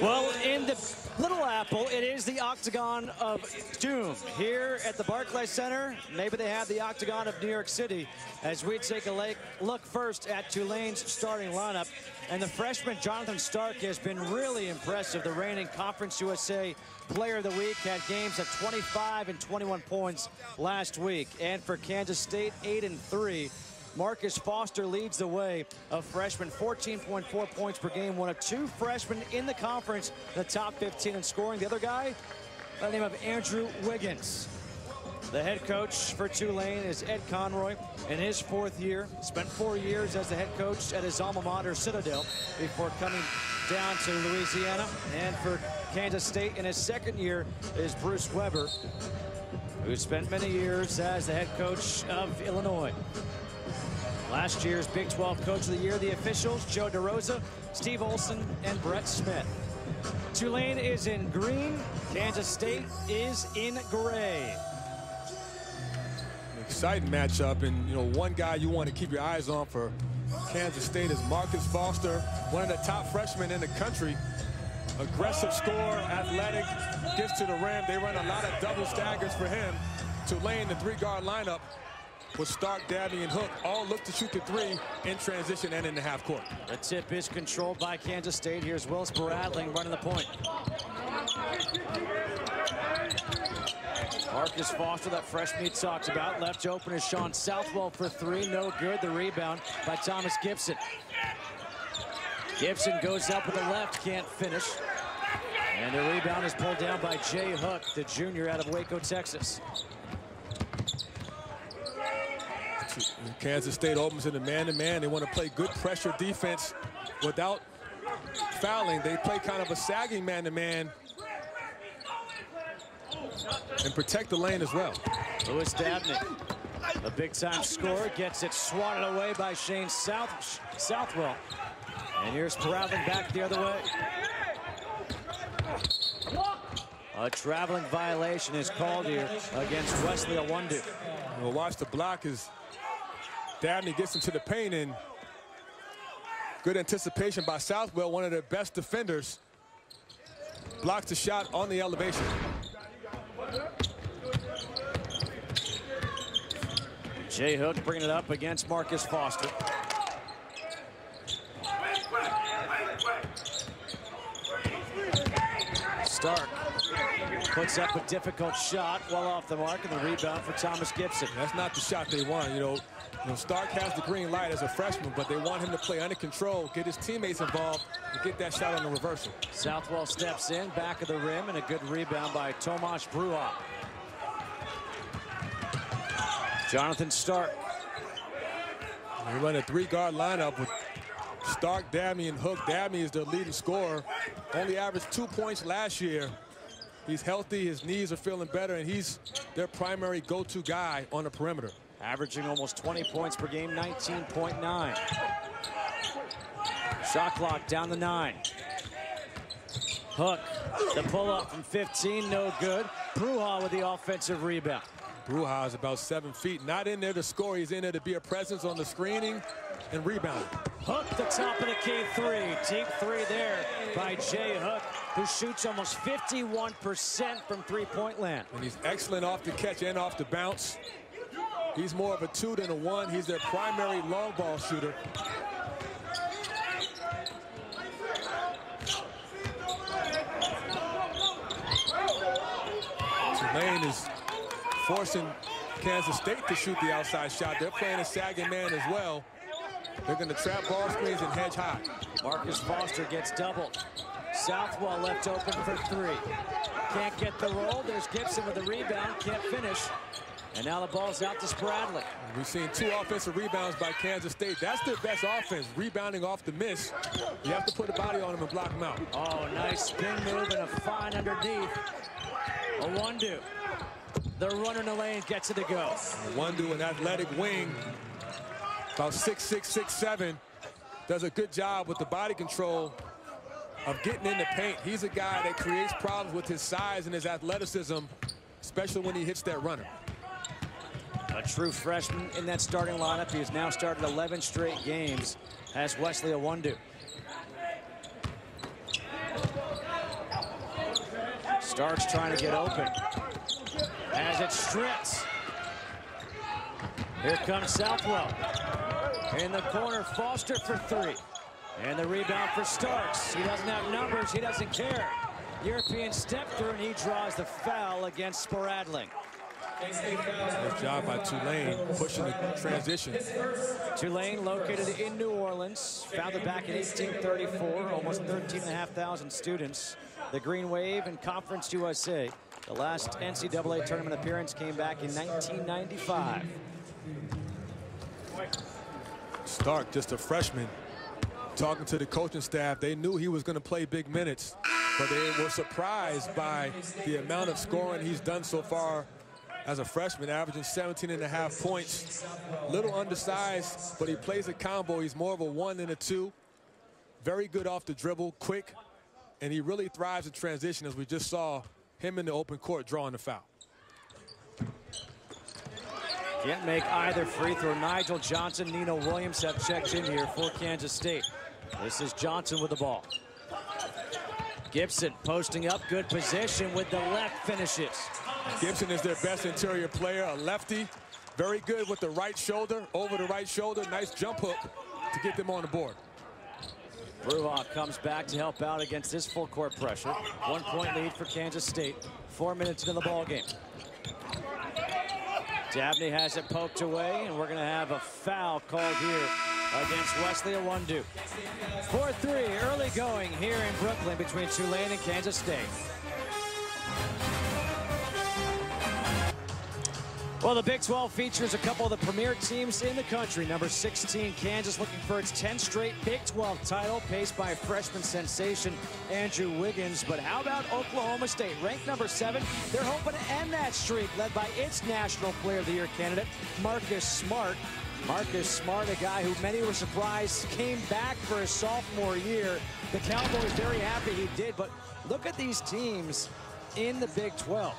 Well, in the Little Apple, it is the Octagon of Doom. Here at the Barclays Center, maybe they have the Octagon of New York City, as we take a look first at Tulane's starting lineup. And the freshman Jonathan Stark has been really impressive. The reigning Conference USA Player of the Week, had games of 25 and 21 points last week. And for Kansas State, 8-3. Marcus Foster leads the way, a freshman, 14.4 points per game, one of two freshmen in the conference, the top 15 in scoring. The other guy, by the name of Andrew Wiggins. The head coach for Tulane is Ed Conroy. In his fourth year, spent 4 years as the head coach at his alma mater, Citadel, before coming down to Louisiana. And for Kansas State, in his second year, is Bruce Weber, who spent many years as the head coach of Illinois. Last year's Big 12 Coach of the Year, the officials, Joe Derosa, Steve Olson, and Brett Smith. Tulane is in green. Kansas State is in gray. An exciting matchup, and you know, one guy you want to keep your eyes on for Kansas State is Marcus Foster, one of the top freshmen in the country. Aggressive scorer, athletic, gets to the rim. They run a lot of double staggers for him. Tulane, the three-guard lineup, with Stark, Dabney, and Hook, all look to shoot the three in transition and in the half court. The tip is controlled by Kansas State. Here's Willis Baradling running the point. Marcus Foster, that freshman he talked about, left open is Sean Southwell for three. No good. The rebound by Thomas Gibson. Gibson goes up with the left, can't finish. And the rebound is pulled down by Jay Hook, the junior out of Waco, Texas. Kansas State opens in a man-to-man. They want to play good pressure defense without fouling. They play kind of a sagging man-to-man and protect the lane as well. Lewis Dabney, a big-time scorer, gets it swatted away by Shane Southwell. And here's Baradling back the other way. A traveling violation is called here against Wesley Awundu. Well, watch the block as Dabney gets into the paint, and good anticipation by Southwell, one of their best defenders. Blocks the shot on the elevation. Jay Hook bringing it up against Marcus Foster. Stark puts up a difficult shot, well off the mark, and the rebound for Thomas Gibson. That's not the shot they want. You know, Stark has the green light as a freshman, but they want him to play under control, get his teammates involved, and get that shot on the reversal. Southwell steps in, back of the rim, and a good rebound by Tomasz Bruja. Jonathan Stark. They run a three-guard lineup with Stark, Dabney, and Hook. Dabney is their leading scorer. Only averaged 2 points last year. He's healthy, his knees are feeling better, and he's their primary go-to guy on the perimeter. Averaging almost 20 points per game, 19.9. Shot clock down the 9. Hook, the pull-up from 15, no good. Bruja with the offensive rebound. Bruja is about 7 feet, not in there to score. He's in there to be a presence on the screening and rebounding. Hook, the top of the key three. Deep three there by Jay Hook, who shoots almost 51% from three-point land. And he's excellent off the catch and off the bounce. He's more of a 2 than a 1. He's their primary long ball shooter. Tulane is forcing Kansas State to shoot the outside shot. They're playing a sagging man as well. They're going to trap ball screens and hedge high. Marcus Foster gets doubled. Southwell left open for three. Can't get the roll. There's Gibson with the rebound. Can't finish. And now the ball's out to Spradley. We've seen 2 offensive rebounds by Kansas State. That's their best offense, rebounding off the miss. You have to put a body on them and block them out. Oh, nice spin move and a fine underneath. Awundu, the runner in the lane, gets it to go. Awundu, an athletic wing, about 6'6", 6'7", does a good job with the body control of getting in the paint. He's a guy that creates problems with his size and his athleticism, especially when he hits that runner. A true freshman in that starting lineup. He has now started 11 straight games as Wesley Awundu. Starks trying to get open. As it strips. Here comes Southwell. In the corner, Foster for three. And the rebound for Starks. He doesn't have numbers, he doesn't care. European step through, and he draws the foul against Sporadling. Good job by Tulane pushing the transition. Tulane, located in New Orleans, founded back in 1834, almost 13,500 students. The Green Wave and Conference USA. The last NCAA tournament appearance came back in 1995. Stark, just a freshman, talking to the coaching staff. They knew he was going to play big minutes, but they were surprised by the amount of scoring he's done so far as a freshman, averaging 17.5 points. Little undersized, but he plays a combo. He's more of a 1 than a 2. Very good off the dribble, quick, and he really thrives in transition, as we just saw him in the open court drawing the foul. Can't make either free throw. Nigel Johnson, Nino Williams have checked in here for Kansas State. This is Johnson with the ball. Gibson posting up, good position with the left, finishes. Gibson is their best interior player, a lefty. Very good with the right shoulder, over the right shoulder. Nice jump hook to get them on the board. Bruhawk comes back to help out against this full court pressure. 1 point lead for Kansas State. 4 minutes into the ball game. Dabney has it poked away, and we're going to have a foul called here against Wesley Awundu. 4-3, early going here in Brooklyn between Tulane and Kansas State. Well, the Big 12 features a couple of the premier teams in the country. Number 16, Kansas, looking for its 10th straight Big 12 title, paced by freshman sensation Andrew Wiggins. But how about Oklahoma State, ranked number 7? They're hoping to end that streak, led by its National Player of the Year candidate, Marcus Smart. Marcus Smart, a guy who many were surprised came back for his sophomore year. The Cowboys very happy he did, but look at these teams in the Big 12.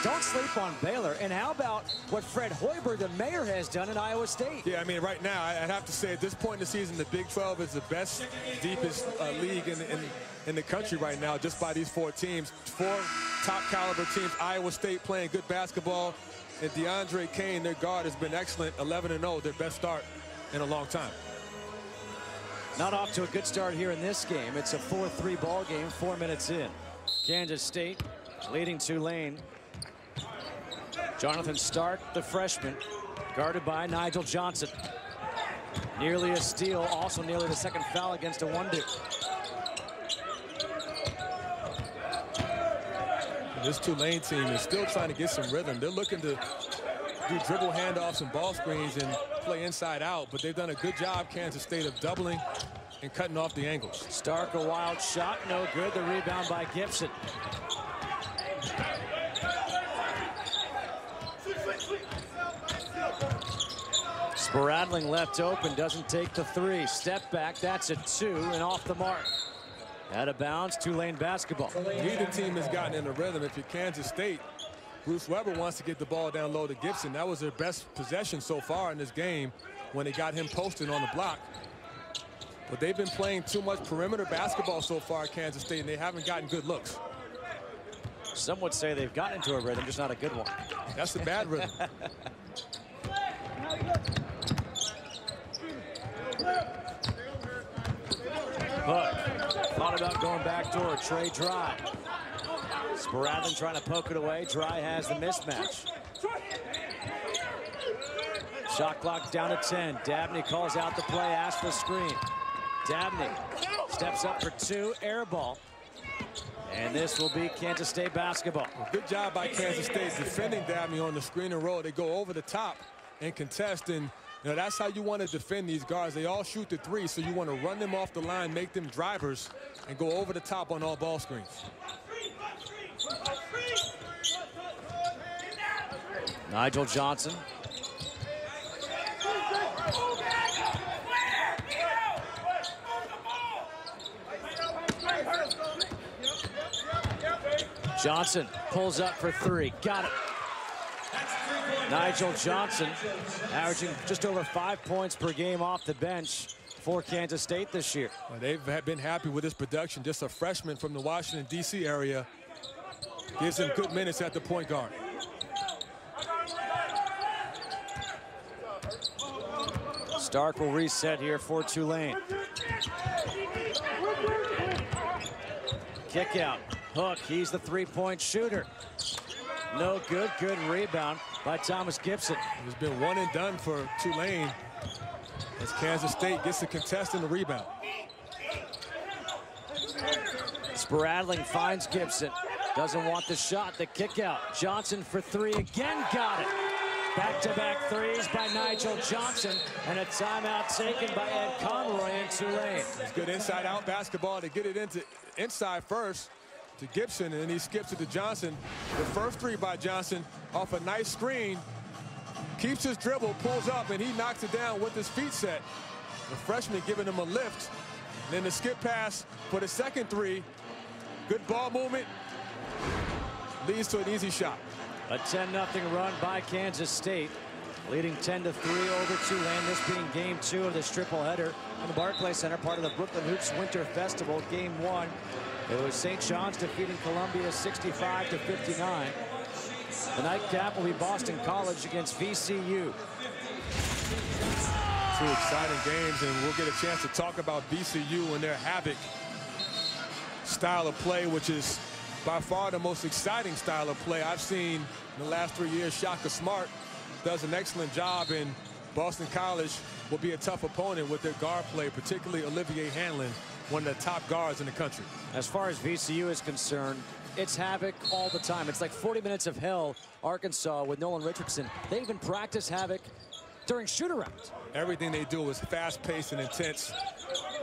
Don't sleep on Baylor. And how about what Fred Hoiberg, the mayor, has done in Iowa State? Yeah, I mean, right now, I'd have to say at this point in the season, the Big 12 is the best, deepest league in the country right now, just by these 4 teams. 4 top caliber teams. Iowa State playing good basketball. And DeAndre Kane, their guard, has been excellent. 11-0, their best start in a long time. Not off to a good start here in this game. It's a 4-3 ball game, 4 minutes in. Kansas State leading Tulane. Jonathan Stark, the freshman, guarded by Nigel Johnson. Nearly a steal, also nearly the second foul against Awundu. This Tulane team is still trying to get some rhythm. They're looking to do dribble handoffs and ball screens and play inside out, but they've done a good job, Kansas State, of doubling and cutting off the angles. Stark, a wild shot, no good. The rebound by Gibson. Sporadling left open, doesn't take the 3. Step back, that's a 2, and off the mark. Out of bounds, Tulane basketball. Neither team has gotten in a rhythm. If you're Kansas State, Bruce Weber wants to get the ball down low to Gibson. That was their best possession so far in this game when they got him posted on the block. But they've been playing too much perimeter basketball so far at Kansas State, and they haven't gotten good looks. Some would say they've gotten into a rhythm, just not a good one. That's a bad rhythm. Hook thought about going backdoor. Trey Dry. Sporadling trying to poke it away. Dry has the mismatch. Shot clock down to 10. Dabney calls out the play, asks for the screen. Dabney steps up for 2, air ball. And this will be Kansas State basketball. Well, good job by Kansas State defending Dabney on the screen and roll. They go over the top and contest, and you know, that's how you want to defend these guards. They all shoot the 3, so you want to run them off the line, make them drivers, and go over the top on all ball screens. Nigel Johnson. Johnson pulls up for 3. Got it. Nigel Johnson averaging just over 5 points per game off the bench for Kansas State this year. Well, they've been happy with his production. Just a freshman from the Washington, D.C. area. gives him good minutes at the point guard. Stark will reset here for Tulane. Kick out. Hook. He's the three-point shooter. No good. Good rebound by Thomas Gibson. It's been one and done for Tulane as Kansas State gets the contest in the rebound. Spradling finds Gibson. Doesn't want the shot. The kick out. Johnson for three. Again got it. Back-to-back threes by Nigel Johnson. And a timeout taken by Ed Conroy in Tulane. It's good inside-out basketball to get it into inside first to Gibson, and then he skips it to Johnson. The first three by Johnson off a nice screen. Keeps his dribble, pulls up, and he knocks it down with his feet set. The freshman giving him a lift. And then the skip pass for the second three. Good ball movement. Leads to an easy shot. A 10-0 run by Kansas State, leading 10-3 over Tulane. This being game 2 of this triple header in the Barclays Center, part of the Brooklyn Hoops Winter Festival. Game 1, it was St. John's defeating Columbia 65-59. The nightcap will be Boston College against VCU. Two exciting games, and we'll get a chance to talk about VCU and their havoc style of play, which is by far the most exciting style of play I've seen in the last 3 years. Shaka Smart does an excellent job, and Boston College will be a tough opponent with their guard play, particularly Olivier Hanlon, one of the top guards in the country. As far as VCU is concerned, it's havoc all the time. It's like 40 minutes of hell, Arkansas, with Nolan Richardson. They even practice havoc during shoot-arounds. Everything they do is fast-paced and intense.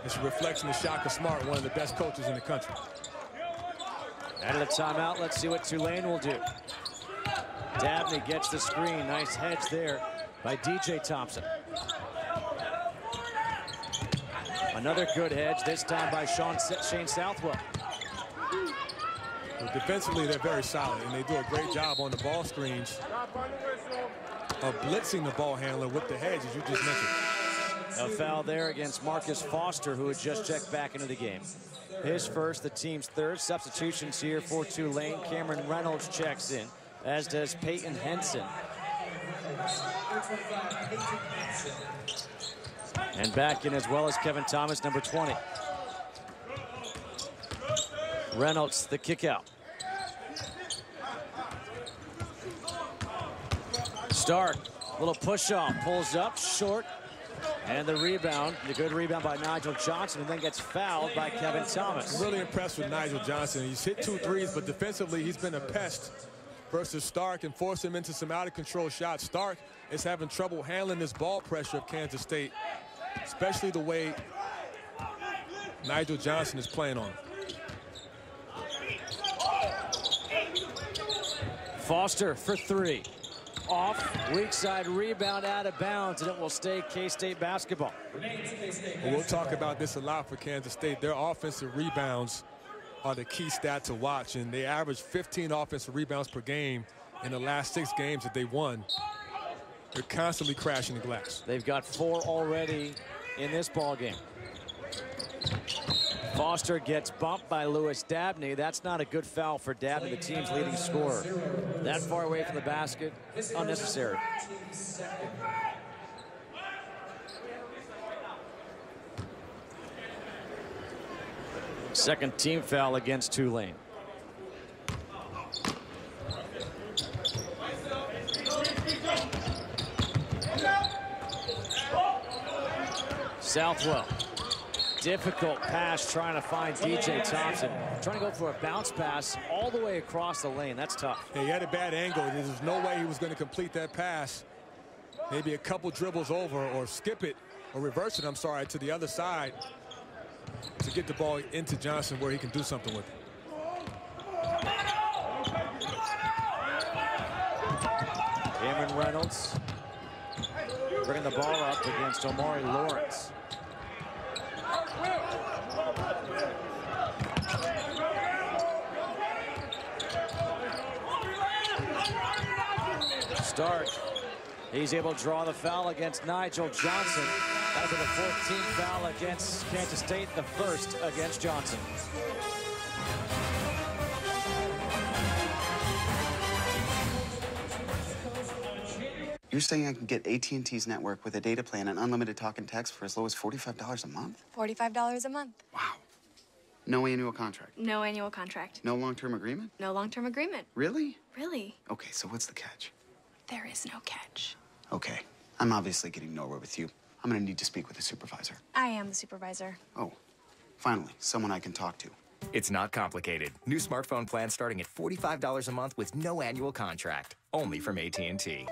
It's a reflection of Shaka Smart, one of the best coaches in the country. Out of the timeout, let's see what Tulane will do. Dabney gets the screen. Nice hedge there by DJ Thompson. Another good hedge, this time by Shane Southwell. Well, defensively, they're very solid, and they do a great job on the ball screens of blitzing the ball handler with the hedge, as you just mentioned. A foul there against Marcus Foster, who had just checked back into the game. His first, the team's third. Substitutions here for Tulane. Cameron Reynolds checks in, as does Peyton Henson. And back in as well as Kevin Thomas, number 20. Reynolds, the kick out. Stark, little push off, pulls up, short. And the rebound, the good rebound by Nigel Johnson, and then gets fouled by Kevin Thomas. I'm really impressed with Nigel Johnson. He's hit 2 threes, but defensively he's been a pest versus Stark and forced him into some out-of-control shots. Stark is having trouble handling this ball pressure of Kansas State, especially the way Nigel Johnson is playing on him. Foster for 3. Off, weak side rebound, out of bounds, and it will stay K-State basketball. We'll talk about this a lot for Kansas State. Their offensive rebounds are the key stat to watch, and they average 15 offensive rebounds per game in the last 6 games that they won. They're constantly crashing the glass. They've got 4 already in this ball game. Foster gets bumped by Lewis Dabney. That's not a good foul for Dabney, the team's leading scorer. That far away from the basket, unnecessary. Second team foul against Tulane. Southwell. Difficult pass trying to find DJ Thompson. Trying to go for a bounce pass all the way across the lane. That's tough. Yeah, he had a bad angle. There's no way he was going to complete that pass. Maybe a couple dribbles over or skip it or reverse it, I'm sorry, to the other side to get the ball into Johnson where he can do something with it. Cameron Reynolds bringing the ball up against Omari Lawrence. Stark, he's able to draw the foul against Nigel Johnson. That'll be the 14th foul against Kansas State, the first against Johnson. You're saying I can get AT&T's network with a data plan and unlimited talk and text for as low as $45 a month? $45 a month. Wow. No annual contract? No annual contract. No long-term agreement? No long-term agreement. Really? Really? Okay, so what's the catch? There is no catch. Okay, I'm obviously getting nowhere with you. I'm gonna need to speak with a supervisor. I am the supervisor. Oh, finally, someone I can talk to. It's not complicated. New smartphone plans starting at $45 a month with no annual contract. Only from AT&T.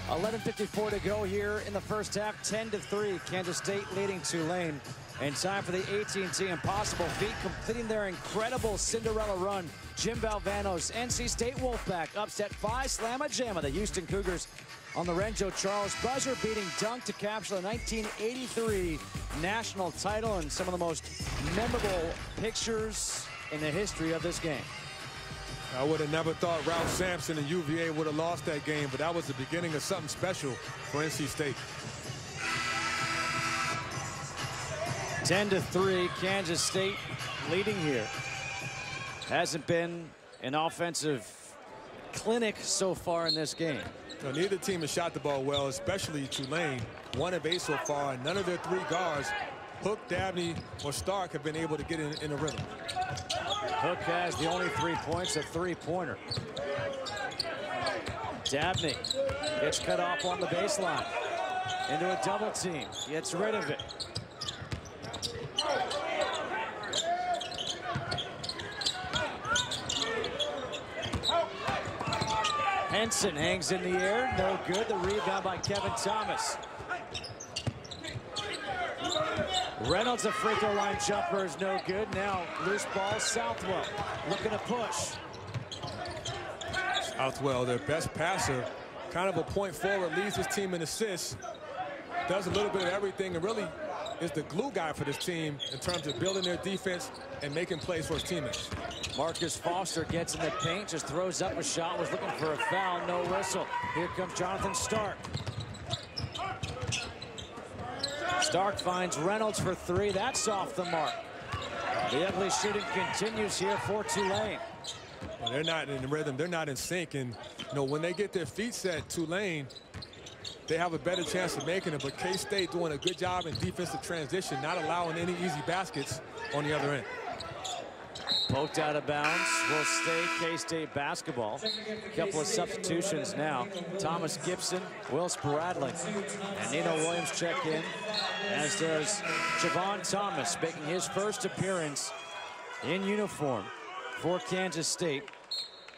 11:54 to go here in the first half. 10-3. Kansas State leading Tulane. And time for the AT&T Impossible Feat, completing their incredible Cinderella run. Jim Valvano's NC State Wolfpack upset Phi Slamma Jamma, the Houston Cougars, on the Renjo Charles buzzer-beating dunk to capture the 1983 national title, and some of the most memorable pictures in the history of this game. I would have never thought Ralph Sampson and UVA would have lost that game, but that was the beginning of something special for NC State. 10-3, Kansas State leading here. Hasn't been an offensive clinic so far in this game. Now, neither team has shot the ball well, especially Tulane. 1 of 8 so far, and none of their 3 guards, Hook, Dabney, or Stark, have been able to get in a rhythm. Hook has the only 3 points, a three-pointer. Dabney gets cut off on the baseline. Into a double team, gets rid of it. Henson hangs in the air, no good. The rebound by Kevin Thomas. Reynolds, a free throw line jumper is no good. Now loose ball, Southwell looking to push. Southwell, their best passer, kind of a point forward, leads his team in assists, does a little bit of everything, and really is the glue guy for this team in terms of building their defense and making plays for his teammates. Marcus Foster gets in the paint, just throws up a shot, was looking for a foul, no whistle. Here comes Jonathan Stark. Stark finds Reynolds for 3. That's off the mark. The ugly shooting continues here for Tulane. Well, they're not in rhythm. They're not in sync. And, you know, when they get their feet set, Tulane, they have a better chance of making it. But K-State doing a good job in defensive transition, not allowing any easy baskets on the other end. Poked out of bounds, will stay K-State basketball. A couple of substitutions now. Thomas Gibson, Will Spradling, and Nino Williams check in, as does Javon Thomas, making his first appearance in uniform for Kansas State.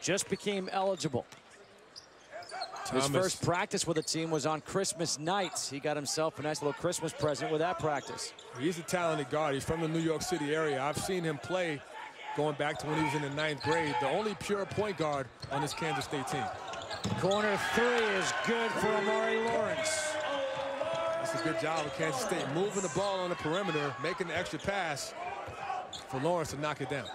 Just became eligible. His first practice with the team was on Christmas night. He got himself a nice little Christmas present with that practice. He's a talented guard. He's from the New York City area. I've seen him play going back to when he was in the 9th grade. The only pure point guard on this Kansas State team. Corner 3 is good for Amari Lawrence. That's a good job of Kansas State moving the ball on the perimeter, making the extra pass for Lawrence to knock it down.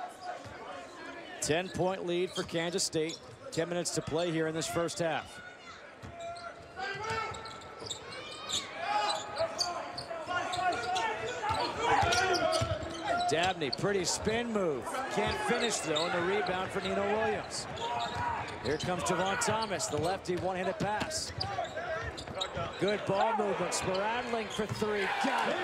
10-point lead for Kansas State. 10 minutes to play here in this first half. Dabney, pretty spin move. Can't finish, though, and the rebound for Nino Williams. Here comes Javon Thomas, the lefty one-handed pass. Good ball movement. Spradling for 3. Got it.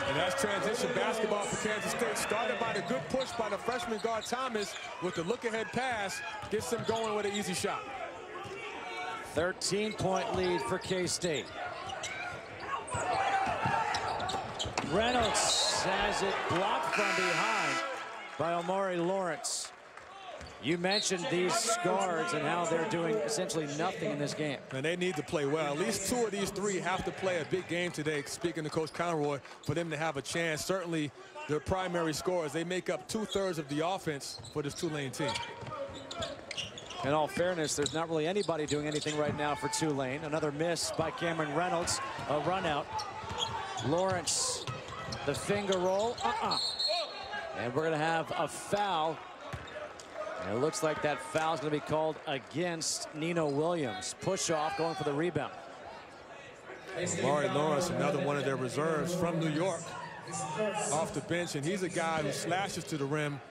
And that's transition basketball for Kansas State. Started by the good push by the freshman guard Thomas with the look-ahead pass. Gets them going with an easy shot. 13-point lead for K-State. Reynolds has it blocked from behind by Amari Lawrence. You mentioned these guards and how they're doing essentially nothing in this game. And they need to play well. At least 2 of these 3 have to play a big game today, speaking to Coach Conroy, for them to have a chance. Certainly their primary scorers, they make up 2/3 of the offense for this Tulane team. In all fairness, there's not really anybody doing anything right now for Tulane. Another miss by Cameron Reynolds, a run out. Lawrence, the finger roll, and we're gonna have a foul. And it looks like that foul is going to be called against Nino Williams. Push off, going for the rebound. Amari Lawrence, another one of their reserves from New York, off the bench, and he's a guy who slashes to the rim,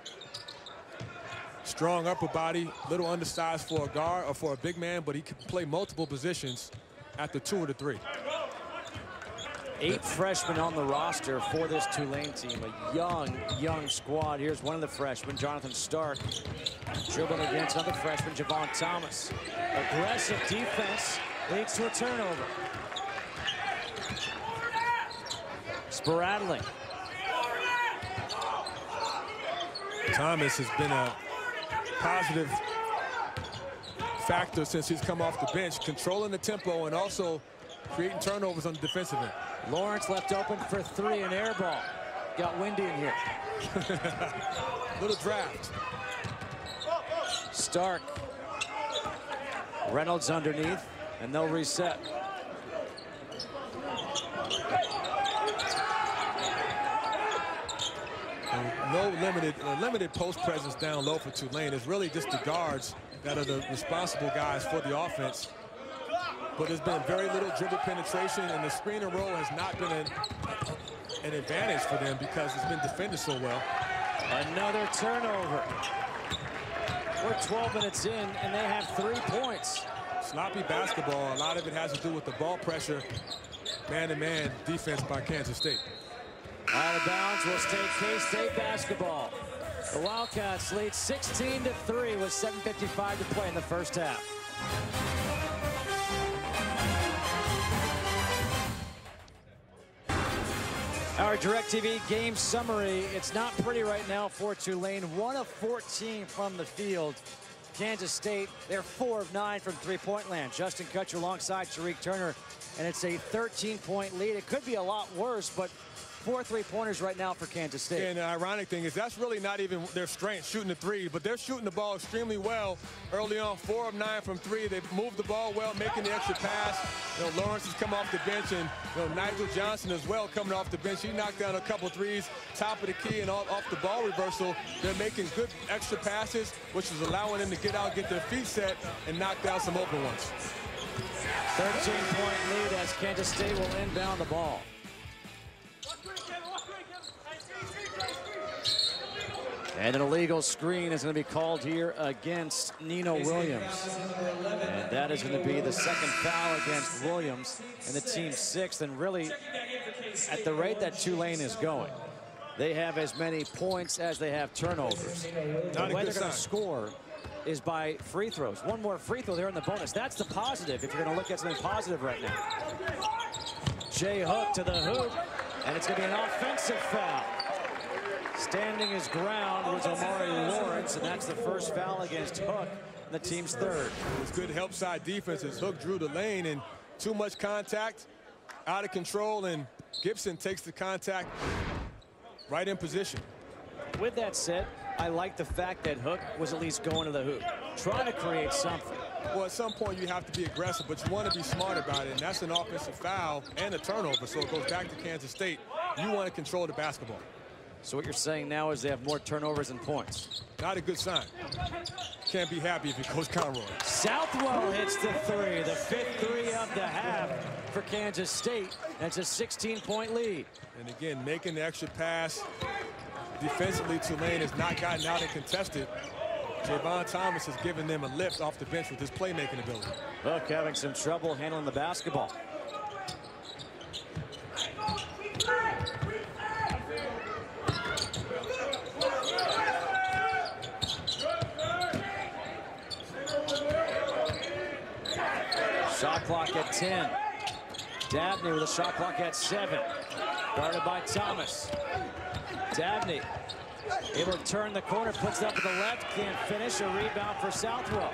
Strong upper body, little undersized for a guard or for a big man, but he can play multiple positions at the 2 or the 3. 8 freshmen on the roster for this Tulane team. A young squad. Here's one of the freshmen, Jonathan Stark, dribbling against another freshman, Javon Thomas. Aggressive defense leads to a turnover. Sporadling. Thomas has been a positive factor since he's come off the bench, controlling the tempo and also creating turnovers on the defensive end. Lawrence left open for 3, an air ball. Got windy in here. Little draft. Stark. Reynolds underneath, and they'll reset. No limited post presence down low for Tulane. It's really just the guards that are the responsible guys for the offense. But there's been very little dribble penetration, and the screen and roll has not been an advantage for them because it's been defended so well. Another turnover. We're 12 minutes in, and they have 3 points. Sloppy basketball. A lot of it has to do with the ball pressure, man-to-man defense by Kansas State. Out of bounds will stay K-State basketball. The Wildcats lead 16-3 with 7:55 to play in the first half. Our DirecTV game summary. It's not pretty right now for Tulane. 1 of 14 from the field. Kansas State, they're 4 of 9 from three-point land. Justin Kutcher alongside Tariq Turner, and it's a 13-point lead. It could be a lot worse, but 4 3-pointers right now for Kansas State. And the ironic thing is that's really not even their strength, shooting the 3, but they're shooting the ball extremely well early on. 4 of 9 from 3. They've moved the ball well, making the extra pass. Lawrence has come off the bench, and Nigel Johnson as well coming off the bench. He knocked down a couple threes, top of the key, and off the ball reversal. They're making good extra passes, which is allowing them to get out, get their feet set, and knock down some open ones. 13-point lead as Kansas State will inbound the ball. And an illegal screen is going to be called here against Nino Williams. And that is going to be the second foul against Williams and the team's 6th. And really, at the rate that Tulane is going, they have as many points as they have turnovers. The way they're going to score is by free throws. One more free throw there in the bonus. That's the positive if you're going to look at something positive right now. Jay Hook to the hoop, and it's going to be an offensive foul. Standing his ground was Omari Lawrence, and that's the first foul against Hook, the team's 3rd. It was good help side defense as Hook drew the lane, and too much contact, out of control, and Gibson takes the contact right in position. With that said, I like the fact that Hook was at least going to the hoop, trying to create something. Well, at some point you have to be aggressive, but you want to be smart about it, and that's an offensive foul and a turnover, so it goes back to Kansas State. You want to control the basketball. So what you're saying now is they have more turnovers than points. Not a good sign. Can't be happy if it goes Conroy. Southwell hits the 3, the 5th 3 of the half for Kansas State. That's a 16-point lead. And again, making the extra pass. Defensively, Tulane has not gotten out and contested. Javon Thomas has given them a lift off the bench with his playmaking ability. Hook having some trouble handling the basketball. Shot clock at 10. Dabney with a shot clock at 7. Guarded by Thomas. Dabney able to turn the corner, puts it up to the left, can't finish. A rebound for Southwell.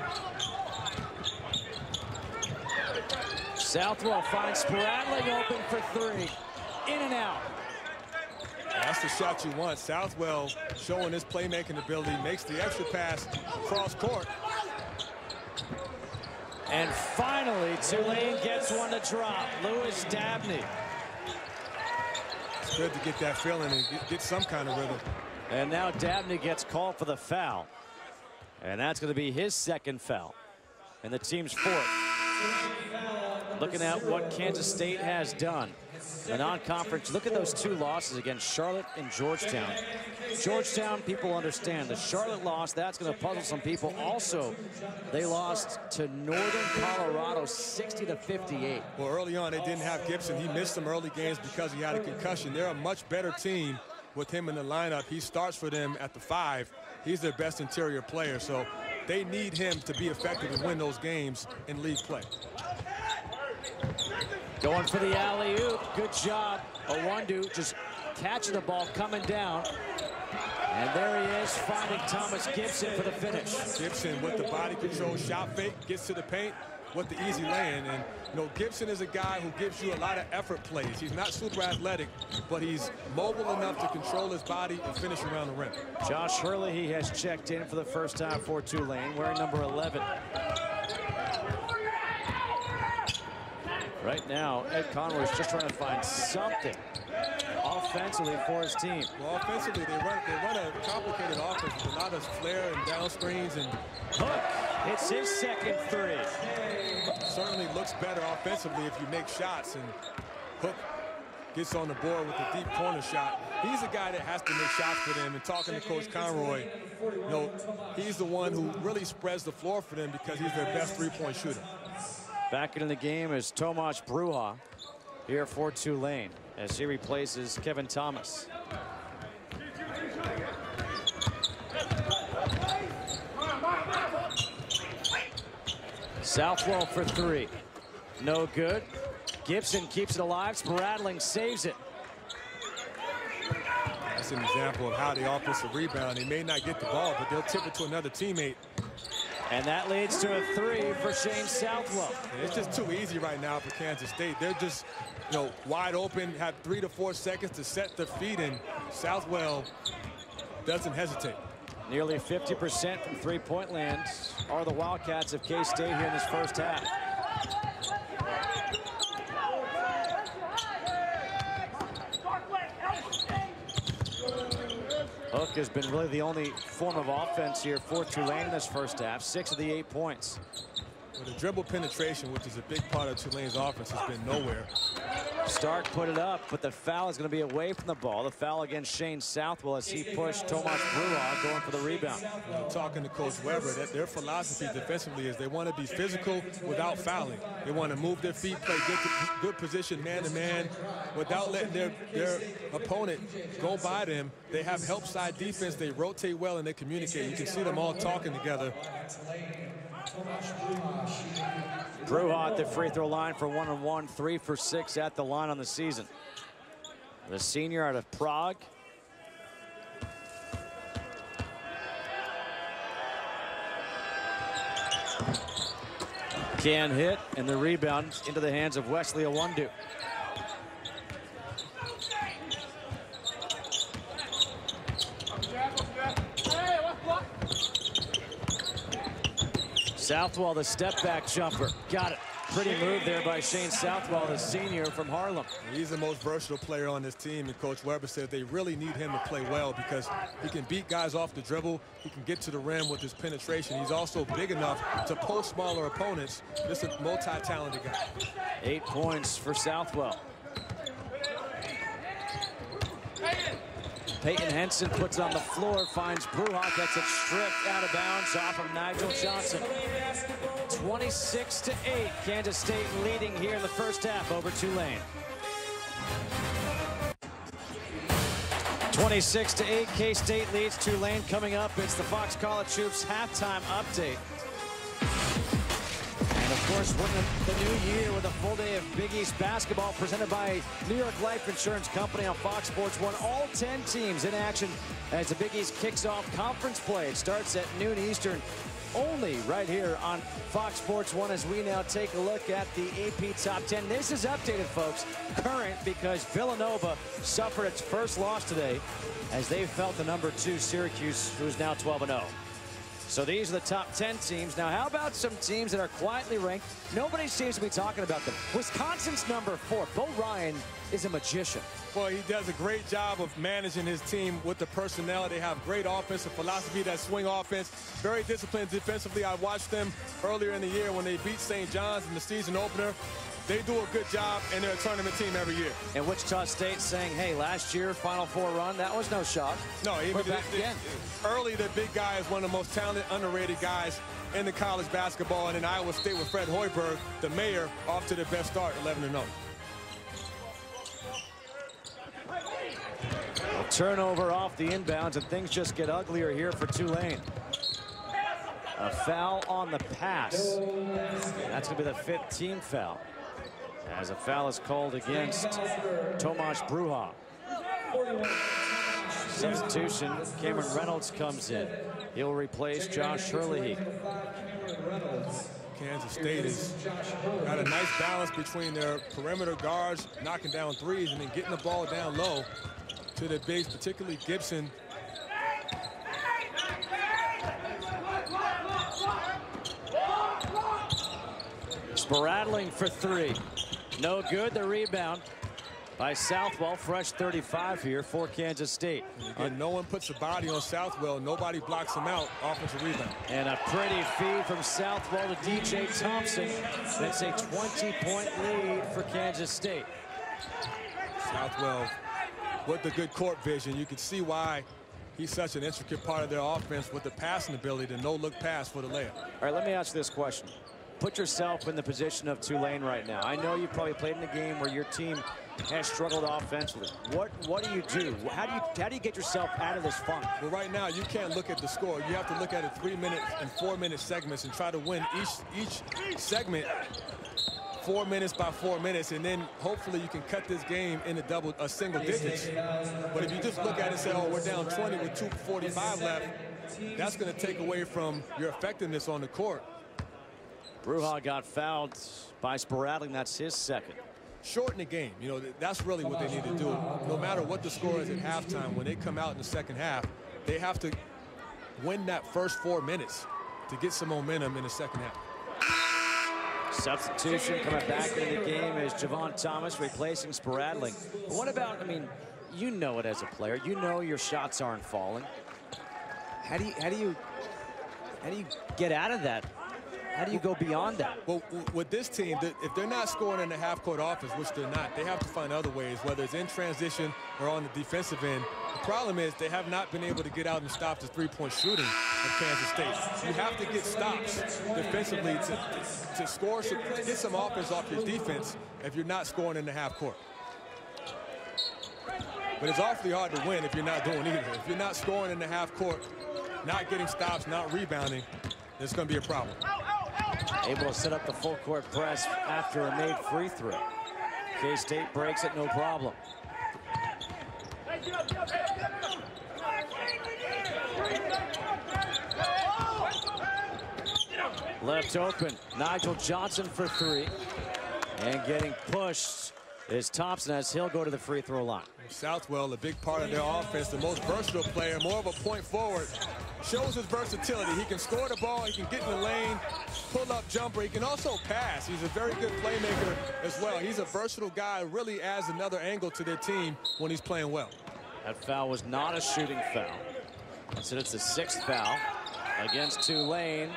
Southwell finds Sporadling open for 3. In and out. That's the shot you want. Southwell showing his playmaking ability, makes the extra pass across court. And finally, Tulane gets one to drop. Lewis Dabney. It's good to get that feeling and get some kind of rhythm. And now Dabney gets called for the foul. And that's going to be his 2nd foul. And the team's 4th. Looking at what Kansas State has done. the non-conference. Look at those two losses against Charlotte and Georgetown. Georgetown, people understand. The Charlotte loss, that's going to puzzle some people. Also, they lost to Northern Colorado 60-58. Well, early on, they didn't have Gibson. He missed some early games because he had a concussion. They're a much better team with him in the lineup. He starts for them at the 5. He's their best interior player, so they need him to be effective and win those games in league play. Going for the alley-oop. Good job. Owundu just catching the ball coming down. And there he is, finding Thomas Gibson for the finish. Gibson with the body control, shot fake, gets to the paint with the easy lay-in. And, you know, Gibson is a guy who gives you a lot of effort plays. He's not super athletic, but he's mobile enough to control his body and finish around the rim. Josh Hurley, he has checked in for the first time for Tulane, wearing number 11. Right now, Ed Conroy is just trying to find something offensively for his team. Well, offensively, they run a complicated offense with a lot of flare and down screens. And Hook hits his second 3. Certainly looks better offensively if you make shots. And Hook gets on the board with a deep corner shot. He's a guy that has to make shots for them. And talking to Coach Conroy, you know, he's the one who really spreads the floor for them because he's their best three-point shooter. Back in the game is Tomas Bruja here for Tulane as he replaces Kevin Thomas. Southwell for 3. No good. Gibson keeps it alive. Spradling saves it. That's an example of how the offensive rebound. They may not get the ball, but they'll tip it to another teammate. And that leads to a 3 for Shane Southwell. It's just too easy right now for Kansas State. They're just, you know, wide open, have 3 to 4 seconds to set their feet, and Southwell doesn't hesitate. Nearly 50% from three-point land are the Wildcats of K-State here in this first half. Hook has been really the only form of offense here for Tulane in this first half. 6 of the 8 points. Well, the dribble penetration, which is a big part of Tulane's offense, has been nowhere. Stark put it up, but the foul is going to be away from the ball. The foul against Shane Southwell as he pushed Tomas Bruja going for the rebound. Talking to Coach Weber, that their philosophy defensively is they want to be physical without fouling. They want to move their feet, play good position man-to-man without letting their opponent go by them. They have help side defense. They rotate well and they communicate. You can see them all talking together. Bruja at the free throw line for 1-on-1, 3 for 6 at the line on the season. The senior out of Prague. Can hit, and the rebound into the hands of Wesley Owundu. Southwell, the step back jumper. Got it. Pretty move there by Shane Southwell, the senior from Harlem. He's the most versatile player on this team, and Coach Weber said they really need him to play well because he can beat guys off the dribble. He can get to the rim with his penetration. He's also big enough to post smaller opponents. This is a multi-talented guy. 8 points for Southwell. Peyton Henson puts it on the floor, finds Bruja, gets it stripped out of bounds off of Nigel Johnson. 26-8, Kansas State leading here in the first half over Tulane. 26-8, K-State leads Tulane. Coming up, it's the Fox College Hoops halftime update. And of course, we're in the new year with a full day of Big East basketball presented by New York Life Insurance Company on Fox Sports 1. All 10 teams in action as the Big East kicks off conference play. It starts at noon Eastern, only right here on Fox Sports 1 as we now take a look at the AP Top 10. This is updated, folks, current, because Villanova suffered its first loss today as they felt the number 2 Syracuse, who's now 12-0. So these are the top 10 teams. Now, how about some teams that are quietly ranked? Nobody seems to be talking about them. Wisconsin's number 4. Bo Ryan is a magician. Well, he does a great job of managing his team with the personnel. They have great offensive philosophy, that swing offense. Very disciplined defensively. I watched them earlier in the year when they beat St. John's in the season opener. They do a good job, and they're a tournament team every year. And Wichita State saying, hey, last year, Final Four run, that was no shock. No, even early, the big guy is one of the most talented, underrated guys in the college basketball. And in Iowa State with Fred Hoiberg, the mayor, off to the best start, 11-0. A turnover off the inbounds, and things just get uglier here for Tulane. A foul on the pass. That's going to be the 5th team foul, as a foul is called against Tomasz Bruja. Substitution, Cameron Reynolds comes in. He'll replace Josh Hurley. Kansas State has got a nice balance between their perimeter guards knocking down threes and then getting the ball down low to the bigs, particularly Gibson. Sprattling for 3. No good. The rebound by Southwell. Fresh 35 here for Kansas State. And no one puts a body on Southwell. Nobody blocks him out. Offensive rebound. And a pretty feed from Southwell to DJ Thompson. That's a 20-point lead for Kansas State. Southwell with the good court vision. You can see why he's such an intricate part of their offense with the passing ability, the no-look pass for the layup. All right, let me ask you this question. Put yourself in the position of Tulane right now. I know you probably played in a game where your team has struggled offensively. What do you do? How do you get yourself out of this funk? Well, right now you can't look at the score. You have to look at it 3-minute and 4-minute segments and try to win each segment 4 minutes by 4 minutes, and then hopefully you can cut this game into single digits. But if you just look at it and say, oh, we're down 20 with 2:45 left, that's going to take away from your effectiveness on the court. Bruja got fouled by Sprattling. That's his 2nd. Shorten the game. You know, that's really what they need to do. No matter what the score is at halftime, when they come out in the second half, they have to win that first 4 minutes to get some momentum in the second half. Substitution coming back into the game is Javon Thomas replacing Sprattling. But what about, I mean, you know it as a player. You know your shots aren't falling. How do you get out of that? How do you go beyond that? Well, with this team, if they're not scoring in the half-court offense, which they're not, they have to find other ways, whether it's in transition or on the defensive end. The problem is they have not been able to get out and stop the three-point shooting of Kansas State. You have to get stops defensively to score, to get some offense off your defense if you're not scoring in the half-court. But it's awfully hard to win if you're not doing either. If you're not scoring in the half-court, not getting stops, not rebounding, it's going to be a problem. Able to set up the full court press after a made free throw. K-State breaks it, no problem. Left open, Nigel Johnson for 3. And getting pushed is Thompson as he'll go to the free throw line. Southwell, a big part of their offense, the most versatile player, more of a point forward. Shows his versatility. He can score the ball, he can get in the lane, pull-up jumper. He can also pass. He's a very good playmaker as well. He's a versatile guy, really adds another angle to their team when he's playing well. That foul was not a shooting foul. So it's the 6th foul against Tulane.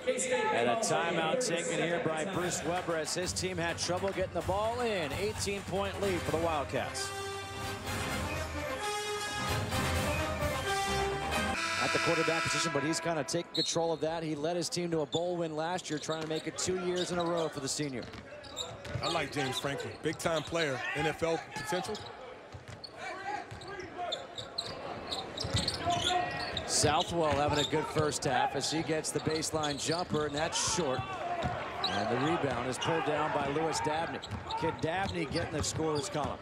And a timeout taken here by Bruce Weber as his team had trouble getting the ball in. 18-point lead for the Wildcats. At the quarterback position, but he's kind of taking control of that. He led his team to a bowl win last year, trying to make it 2 years in a row for the senior. I like James Franklin, big-time player, NFL potential. Southwell having a good first half as he gets the baseline jumper, and that's short. And the rebound is pulled down by Lewis Dabney. Kid Dabney getting the scorer's column.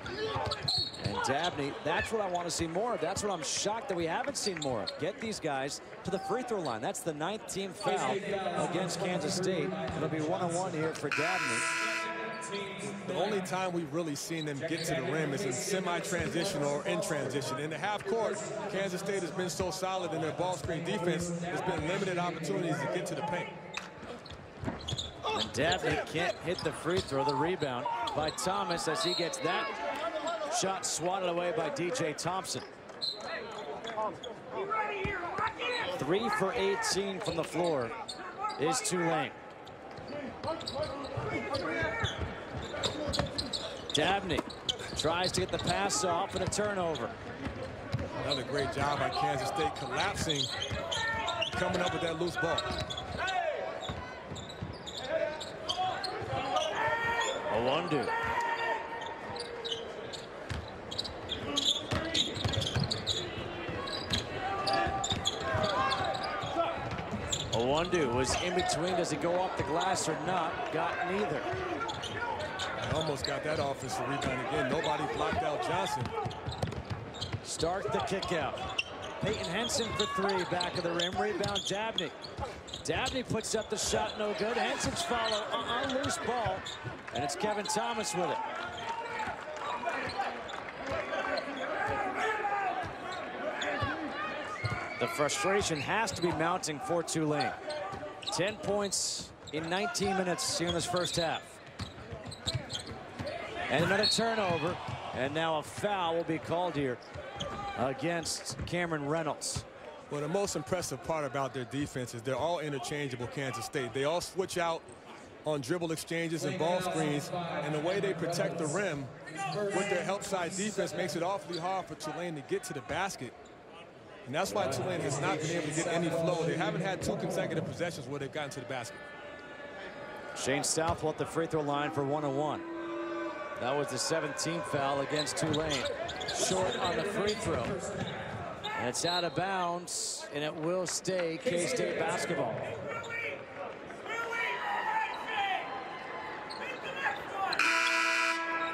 And Dabney, that's what I want to see more of. That's what I'm shocked that we haven't seen more of. Get these guys to the free throw line. That's the 9th team foul against Kansas State. It'll be 1-on-1 here for Dabney. The only time we've really seen them get to the rim is in semi-transition or in transition. In the half court, Kansas State has been so solid in their ball screen defense, there's been limited opportunities to get to the paint. And Dabney can't hit the free throw. The rebound by Thomas as he gets that Shot swatted away by DJ Thompson. 3 for 18 from the floor is Tulane. Dabney tries to get the pass off and a turnover. Another great job by Kansas State collapsing, coming up with that loose ball. Owundu. Owundu was in between. Does he go off the glass or not? Got neither. Almost got that offensive rebound again. Nobody blocked out Johnson. Stark the kick out. Peyton Henson for 3, back of the rim. Rebound Dabney. Dabney puts up the shot, no good. Henson's follow on loose ball, and it's Kevin Thomas with it. The frustration has to be mounting for Tulane. 10 points in 19 minutes here in this first half. And another turnover, and now a foul will be called here against Cameron Reynolds. Well, the most impressive part about their defense is they're all interchangeable, Kansas State. They all switch out on dribble exchanges and ball screens, and the way they protect the rim with their help side defense makes it awfully hard for Tulane to get to the basket. And that's why Tulane has not been able to get any flow. They haven't had 2 consecutive possessions where they've gotten to the basket. Shane Southwell at the free throw line for 1-1. That was the 17th foul against Tulane. Short on the free throw. And it's out of bounds, and it will stay K-State basketball.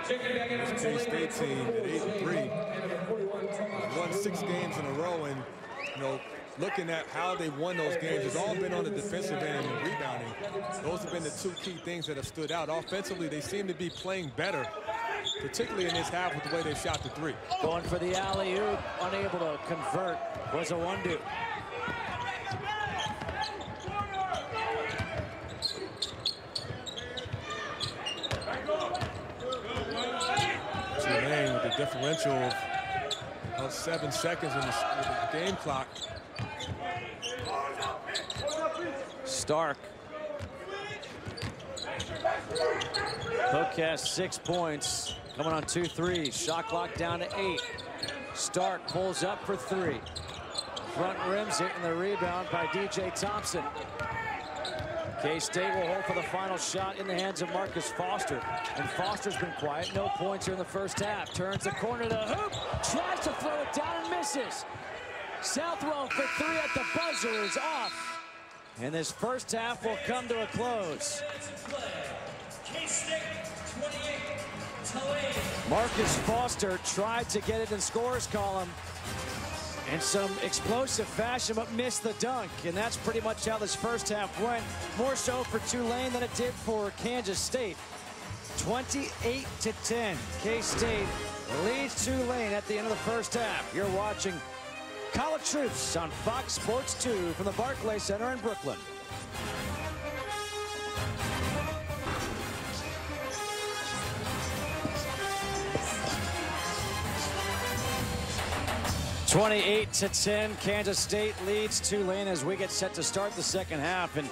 This K-State team at 8-3 won 6 games in a row, and looking at how they won those games, it's all been on the defensive end and rebounding. Those have been the 2 key things that have stood out. Offensively, they seem to be playing better, particularly in this half with the way they shot the 3. Going for the alley-oop, unable to convert, was Owundu. Tulane with the differential of 7 seconds in the game clock. Stark. Hook has 6 points. Coming on 2 threes. Shot clock down to 8. Stark pulls up for 3. Front rims it, and the rebound by DJ Thompson. K-State will hold for the final shot in the hands of Marcus Foster. And Foster's been quiet. No points here in the first half. Turns the corner to the hoop. Tries to throw it down and misses. Southwell for 3 at the buzzer is off. And this first half will come to a close. Marcus Foster tried to get it in the scorer's column in some explosive fashion, but missed the dunk. And that's pretty much how this first half went. More so for Tulane than it did for Kansas State. 28-10. K-State leads Tulane at the end of the first half. You're watching College Truths on Fox Sports 2 from the Barclays Center in Brooklyn. (28-10). Kansas State leads Tulane as we get set to start the second half. And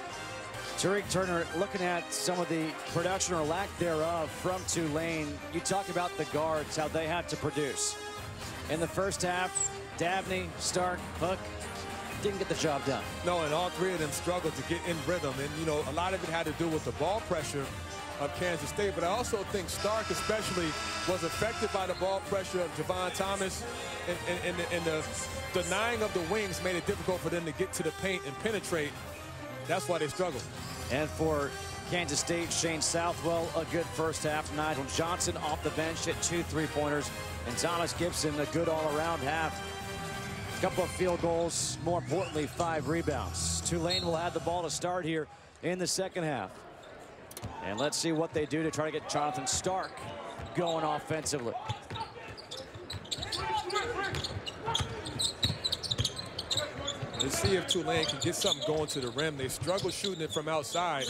Tariq Turner, looking at some of the production or lack thereof from Tulane, you talk about the guards, how they had to produce. In the first half, Dabney, Stark, Hook didn't get the job done. No, and all 3 of them struggled to get in rhythm. And, a lot of it had to do with the ball pressure of Kansas State. But I also think Stark especially was affected by the ball pressure of Javon Thomas. And the denying of the wings made it difficult for them to get to the paint and penetrate. That's why they struggled. And for Kansas State, Shane Southwell, a good first half. Nigel Johnson off the bench hit 2 3-pointers. And Thomas Gibson, a good all-around half. A couple of field goals, more importantly, 5 rebounds. Tulane will have the ball to start here in the second half. And let's see what they do to try to get Jonathan Stark going offensively. Let's see if Tulane can get something going to the rim. They struggled shooting it from outside.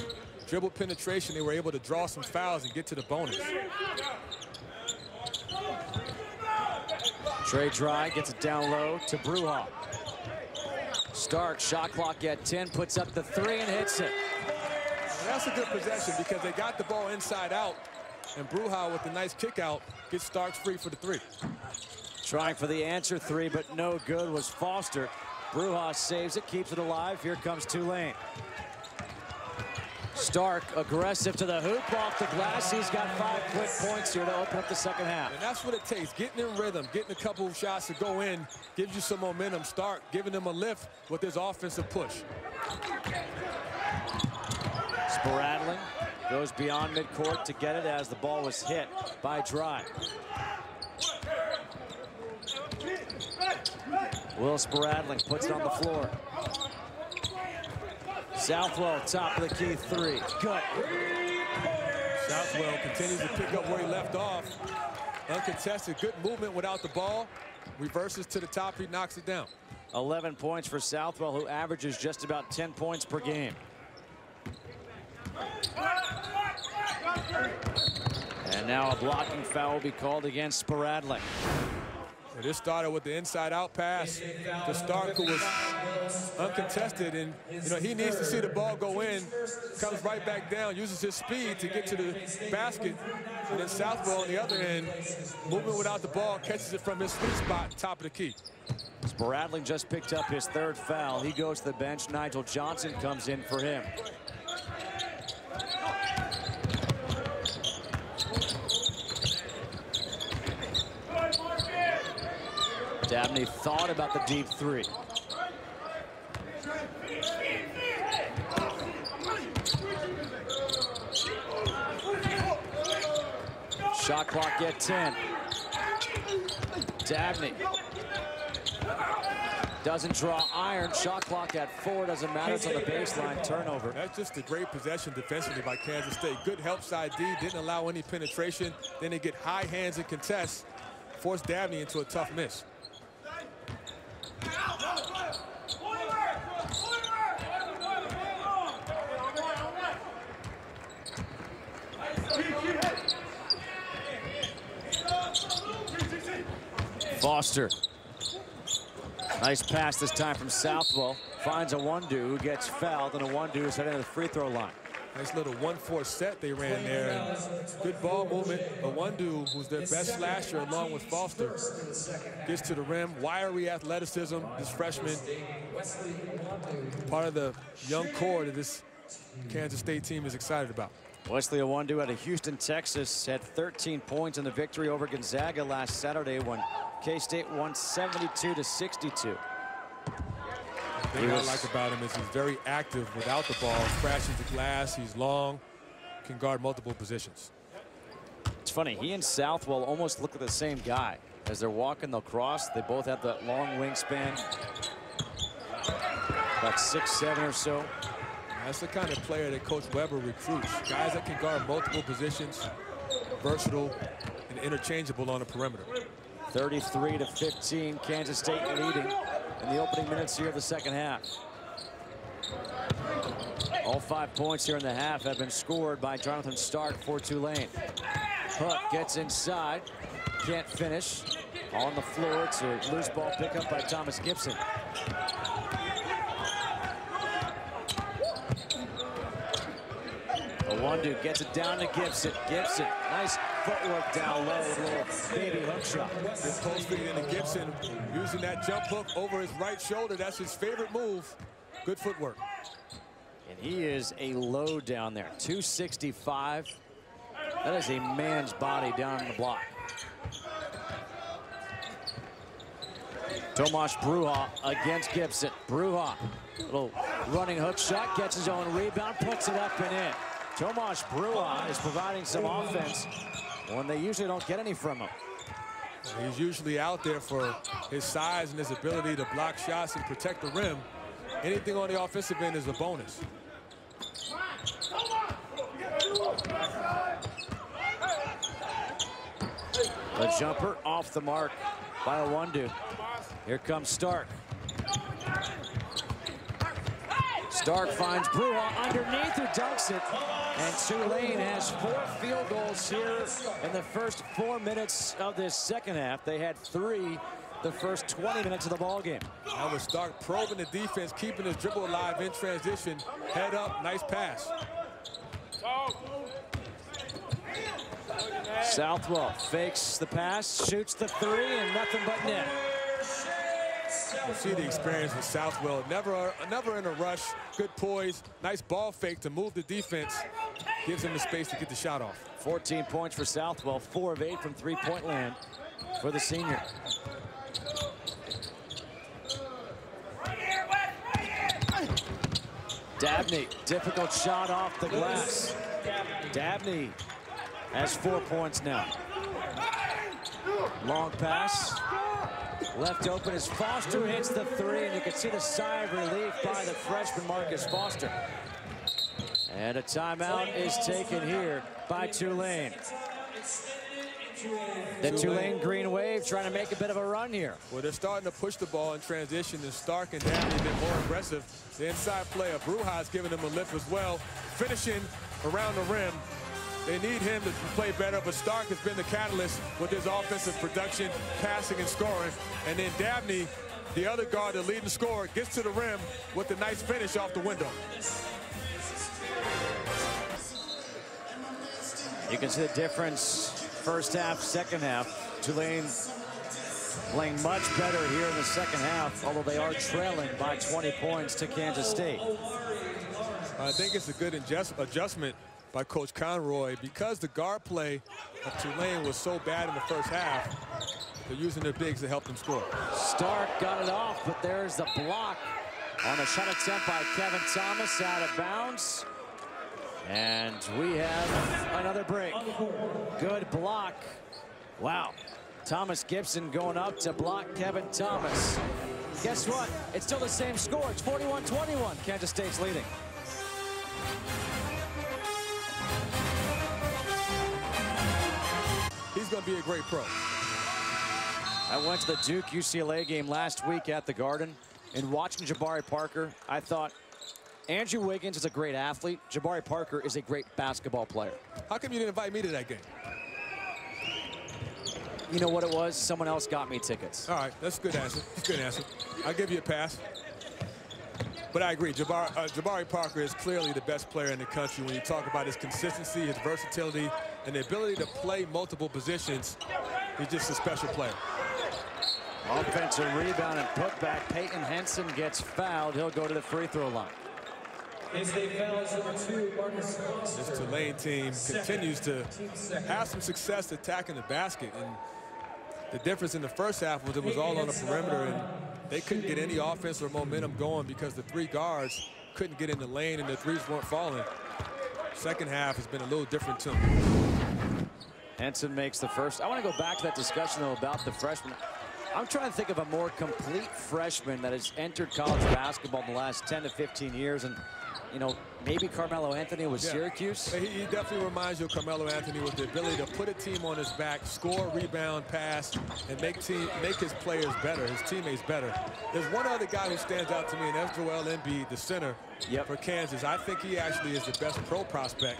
Dribble penetration, they were able to draw some fouls and get to the bonus. Trey Dry gets it down low to Bruja. Stark, shot clock at 10, puts up the 3 and hits it. And that's a good possession because they got the ball inside out, and Bruja with the nice kick out gets Starks free for the 3. Trying for the answer 3, but no good was Foster. Bruja saves it, keeps it alive. Here comes Tulane. Stark aggressive to the hoop, off the glass. He's got 5 quick points here to open up the second half. And that's what it takes, getting in rhythm, getting a couple of shots to go in, gives you some momentum. Stark giving them a lift with his offensive push. Sporadling goes beyond midcourt to get it as the ball was hit by Dry. Will Sporadling puts it on the floor. Southwell, top of the key 3. Good. Southwell continues to pick up where he left off. Uncontested, good movement without the ball. Reverses to the top, he knocks it down. 11 points for Southwell, who averages just about 10 points per game. And now a blocking foul will be called against Sporadling. Well, this started with the inside-out pass to Stark, who was uncontested, and he needs to see the ball go in. Comes right back down, uses his speed to get to the basket, and then Southwell on the other end, moving without the ball, catches it from his sweet spot, top of the key. Sporadling just picked up his 3rd foul. He goes to the bench. Nigel Johnson comes in for him. Dabney thought about the deep 3. Shot clock at 10. Dabney doesn't draw iron. Shot clock at 4. Doesn't matter. It's on the baseline. Turnover. That's just a great possession defensively by Kansas State. Good help side D. Didn't allow any penetration. Then they get high hands and contests. Force Dabney into a tough miss. Foster. Nice pass this time from Southwell. Finds Awundu, who gets fouled, and Awundu is heading to the free throw line. Nice little 1-4 set they ran there. And good ball movement. Awundu, who's their best slasher along with Foster, gets to the rim. Wiry athleticism, this freshman. Part of the young core that this Kansas State team is excited about. Wesley Awundu out of Houston, Texas, had 13 points in the victory over Gonzaga last Saturday when K-State won 72-62. The thing I like about him is he's very active without the ball, crashes the glass, he's long, can guard multiple positions. It's funny, he and Southwell almost look like the same guy. As they're walking, they'll cross. They both have that long wingspan, about 6'7" or so. That's the kind of player that Coach Weber recruits. Guys that can guard multiple positions, versatile and interchangeable on the perimeter. 33-15, Kansas State leading in the opening minutes here of the second half. All 5 points here in the half have been scored by Jonathan Stark for Tulane. Hook gets inside, can't finish. On the floor, it's a loose ball pickup by Thomas Gibson. Awundu gets it down to Gibson. Gibson, nice footwork down low with a little baby hook shot. Good post feed into Gibson, using that jump hook over his right shoulder. That's his favorite move. Good footwork. And he is a load down there, 265. That is a man's body down in the block. Tomas Bruja against Gibson. Bruja, little running hook shot, gets his own rebound, puts it up and in. Tomas Bruja is providing some offense when they usually don't get any from him. He's usually out there for his size and his ability to block shots and protect the rim. Anything on the offensive end is a bonus. The jumper off the mark by Awundu. Here comes Stark. Stark finds Bruja underneath, who dunks it. And Tulane has 4 field goals here in the first 4 minutes of this second half. They had 3 the first 20 minutes of the ball game. Now with Stark probing the defense, keeping his dribble alive in transition. Head up, nice pass. Southwell fakes the pass, shoots the 3, and nothing but net. You see the experience with Southwell. Never in a rush. Good poise. Nice ball fake to move the defense. Gives him the space to get the shot off. 14 points for Southwell, 4 of 8 from three-point land for the senior. Dabney, difficult shot off the glass. Dabney has 4 points now. Long pass. Left open as Foster hits the 3, and you can see the sigh of relief by the freshman Marcus Foster. And a timeout is taken here by Tulane. The Tulane Green Wave trying to make a bit of a run here. Well, they're starting to push the ball in transition, and Stark and Dabney have been more aggressive. The inside player, Bruha's giving them a lift as well. Finishing around the rim. They need him to play better, but Stark has been the catalyst with his offensive production, passing and scoring. And then Dabney, the other guard, the leading scorer, gets to the rim with a nice finish off the window. You can see the difference first half, second half. Tulane playing much better here in the second half, although they are trailing by 20 points to Kansas State. I think it's a good adjustment by Coach Conroy, because the guard play of Tulane was so bad in the first half. They're using their bigs to help them score. Stark got it off, but there's the block on a shot attempt by Kevin Thomas, out of bounds. And we have another break. Good block. Wow. Thomas Gibson going up to block Kevin Thomas. Guess what? It's still the same score. It's 41-21. Kansas State's leading. He's going to be a great pro. I went to the Duke-UCLA game last week at the Garden, and watching Jabari Parker, I thought Andrew Wiggins is a great athlete. Jabari Parker is a great basketball player. How come you didn't invite me to that game? You know what it was? Someone else got me tickets. All right, that's a good answer. That's a good answer. I'll give you a pass. But I agree, Jabari Parker is clearly the best player in the country when you talk about his consistency, his versatility, and the ability to play multiple positions. He's just a special player. Offensive rebound and putback. Peyton Henson gets fouled. He'll go to the free throw line. This Tulane team continues to have some success attacking the basket. And the difference in the first half was it was all on the perimeter, and they couldn't get any offense or momentum going because the 3 guards couldn't get in the lane and the 3s weren't falling. Second half has been a little different too. Henson makes the first. I want to go back to that discussion, though, about the freshman. I'm trying to think of a more complete freshman that has entered college basketball in the last 10 to 15 years. And, you know, maybe Carmelo Anthony with Syracuse. He definitely reminds you of Carmelo Anthony with the ability to put a team on his back, score, rebound, pass, and make his players better, his teammates better. There's one other guy who stands out to me, and that's Joel Embiid, the center for Kansas. I think he actually is the best pro prospect.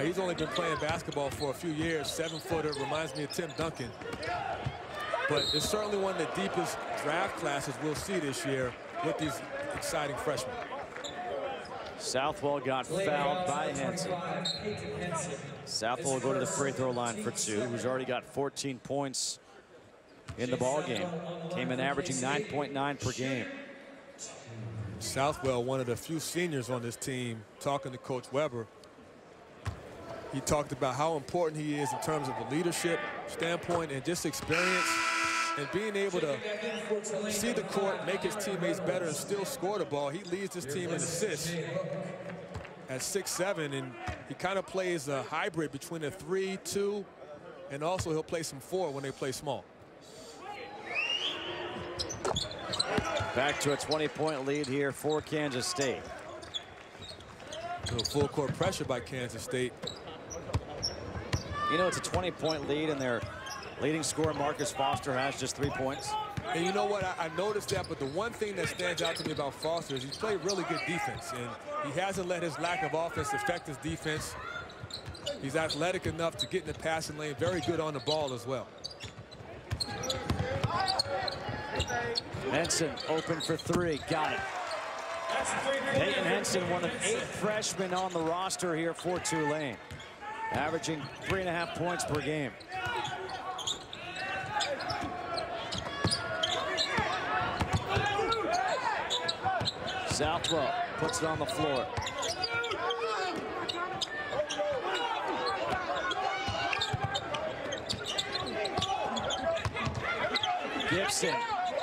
He's only been playing basketball for a few years, 7-footer, reminds me of Tim Duncan. But it's certainly one of the deepest draft classes we'll see this year with these exciting freshmen. Southwell got fouled by Henson. Southwell will go to the free throw line for 2, who's already got 14 points in the ball game. Came in averaging 9.9 per game. Southwell, one of the few seniors on this team, talking to Coach Weber. He talked about how important he is in terms of a leadership standpoint and just experience and being able to see the court, make his teammates better, and still score the ball. He leads his team in assists at 6'7", and he kind of plays a hybrid between a 3, 2, and also he'll play some 4 when they play small. Back to a 20-point lead here for Kansas State. A little full court pressure by Kansas State. You know, it's a 20-point lead, and their leading scorer, Marcus Foster, has just 3 points. And you know what? I noticed that, but the one thing that stands out to me about Foster is he's played really good defense, and he hasn't let his lack of offense affect his defense. He's athletic enough to get in the passing lane, very good on the ball as well. Henson open for three, got it. Peyton Henson, one of 8 freshmen on the roster here for Tulane, averaging 3.5 points per game. Southwell puts it on the floor. Gibson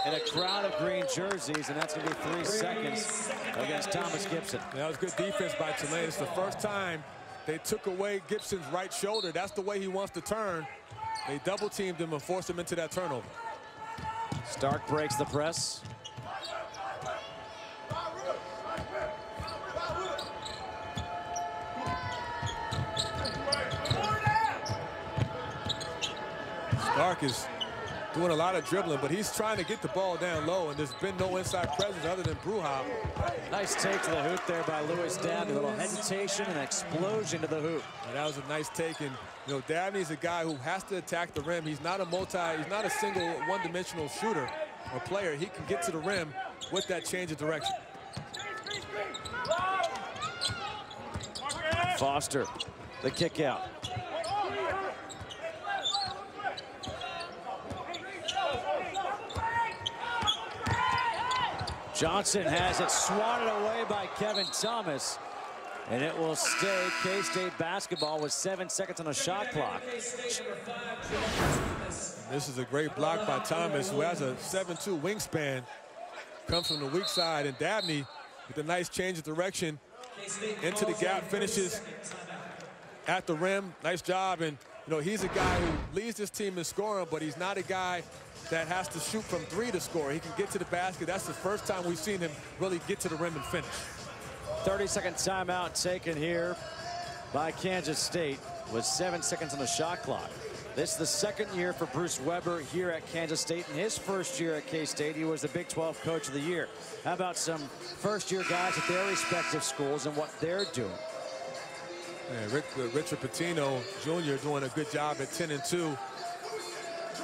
in a crowd of green jerseys, and that's going to be 3 seconds against Thomas Gibson. That was good defense by Tulane. It's the first time they took away Gibson's right shoulder. That's the way he wants to turn. They double-teamed him and forced him into that turnover. Stark breaks the press. Stark is doing a lot of dribbling, but he's trying to get the ball down low, and there's been no inside presence other than Bruja. Nice take to the hoop there by Lewis Dabney. A little hesitation and explosion to the hoop. And that was a nice take, and you know, Dabney's a guy who has to attack the rim. He's not a single one-dimensional shooter or player. He can get to the rim with that change of direction. Foster, the kick out. Johnson has it swatted away by Kevin Thomas, and it will stay K-State basketball with 7 seconds on the shot clock. This is a great block by Thomas, who has a 7'2" wingspan, comes from the weak side, and Dabney with a nice change of direction into the gap, finishes at the rim. Nice job, and you know, he's a guy who leads this team in scoring, but he's not a guy that has to shoot from 3 to score. He can get to the basket. That's the first time we've seen him really get to the rim and finish. 30-second timeout taken here by Kansas State with 7 seconds on the shot clock. This is the second year for Bruce Weber here at Kansas State. In his first year at K-State, he was the Big 12 Coach of the Year. How about some first-year guys at their respective schools and what they're doing? Yeah, Richard Pitino Jr. doing a good job at 10-2.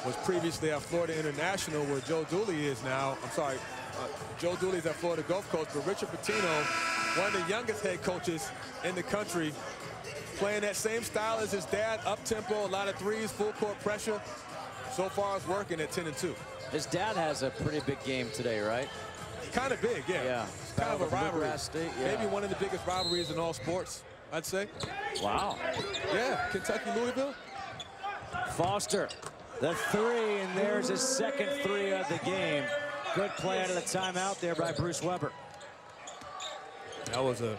Was previously at Florida International, where Joe Dooley is now. I'm sorry, Joe Dooley's at Florida Gulf Coast, but Richard Pitino, one of the youngest head coaches in the country, playing that same style as his dad, up-tempo, a lot of threes, full-court pressure. So far, it's working at 10-2. His dad has a pretty big game today, right? Kind of big, yeah. Yeah. It's kind of a rivalry. State, yeah. Maybe one of the biggest rivalries in all sports, I'd say. Wow. Yeah, Kentucky-Louisville. Foster, the 3, and there's his second 3 of the game. Good play out of the timeout there by Bruce Weber. That was a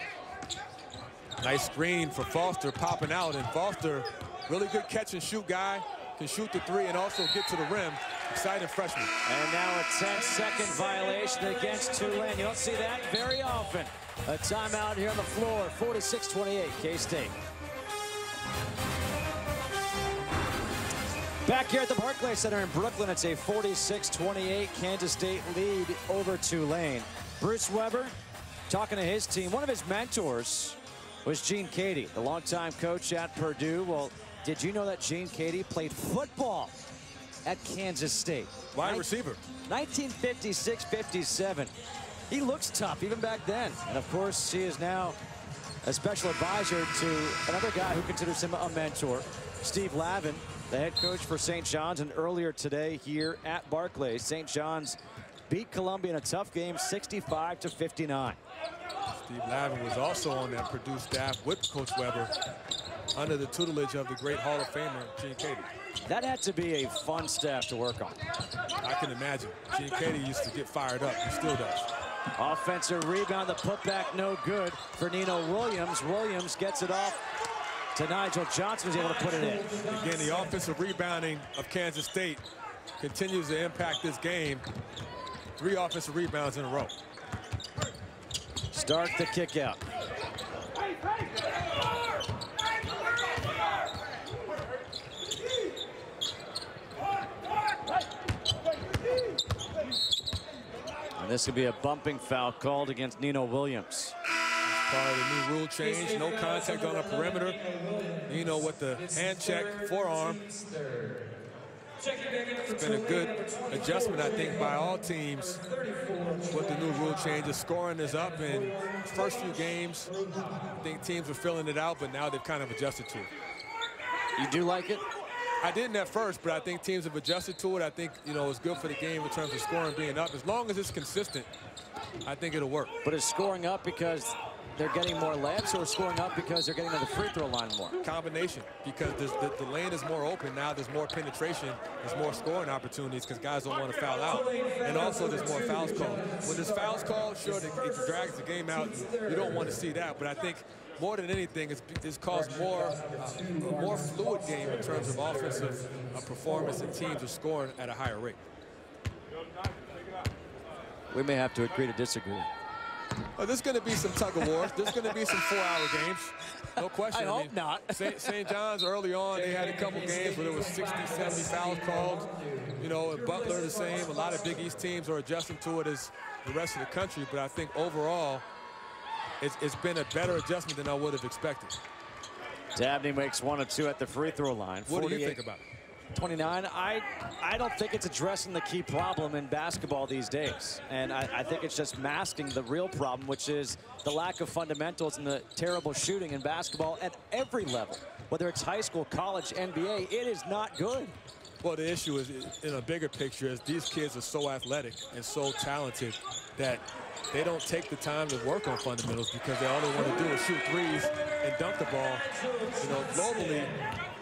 nice screen for Foster popping out, and Foster, really good catch and shoot guy, can shoot the 3 and also get to the rim. Exciting freshman. And now a 10-second violation against Tulane. You don't see that very often. A timeout here on the floor, 46-28, K-State. Back here at the Barclays Center in Brooklyn, it's a 46-28 Kansas State lead over Tulane. Bruce Weber talking to his team. One of his mentors was Gene Cady, the longtime coach at Purdue. Well, did you know that Gene Cady played football at Kansas State? Wide receiver. 1956-57. He looks tough even back then. And of course, he is now a special advisor to another guy who considers him a mentor, Steve Lavin, the head coach for St. John's. And earlier today here at Barclays, St. John's beat Columbia in a tough game, 65-59. Steve Lavin was also on that Purdue staff with Coach Weber under the tutelage of the great Hall of Famer, Gene Cady. That had to be a fun staff to work on. I can imagine. Gene Cady used to get fired up. He still does. Offensive rebound, the putback no good for Nino Williams. Williams gets it off to Nigel Johnson, who's able to put it in. Again, the offensive rebounding of Kansas State continues to impact this game. 3 offensive rebounds in a row. Stark the kick out. this could be a bumping foul called against Nino Williams. Part of the new rule change, no contact on the perimeter. Nino with the hand check, forearm. It's been a good adjustment, I think, by all teams with the new rule change. The scoring is up in the first few games. I think teams were filling it out, but now they've kind of adjusted to it. You do like it? I didn't at first, but I think teams have adjusted to it. I think, you know, it's good for the game in terms of scoring being up. As long as it's consistent, I think it'll work. But is scoring up because they're getting more layups, or scoring up because they're getting to the free throw line more? Combination, because the lane is more open now. There's more penetration. There's more scoring opportunities because guys don't want to foul out. And also there's more fouls called. When there's fouls called, sure, it drags the game out. You don't want to see that. But I think more than anything, it's caused a more fluid game in terms of offensive performance, and teams are scoring at a higher rate. We may have to agree to disagree. Well, there's going to be some tug of war. There's going to be some 4-hour games. No question. I hope not. St. John's early on, they had a couple games where there was 60, 70 fouls called. You know, and Butler the same. A lot of Big East teams are adjusting to it as the rest of the country. But I think overall, it's been a better adjustment than I would have expected. Dabney makes 1 of 2 at the free throw line. What do you think about it? 29. I don't think it's addressing the key problem in basketball these days. And I think it's just masking the real problem, which is the lack of fundamentals and the terrible shooting in basketball at every level. Whether it's high school, college, NBA, it is not good. Well, the issue is, in a bigger picture, is these kids are so athletic and so talented that they don't take the time to work on fundamentals because all they want to do is shoot threes and dunk the ball. You know, globally,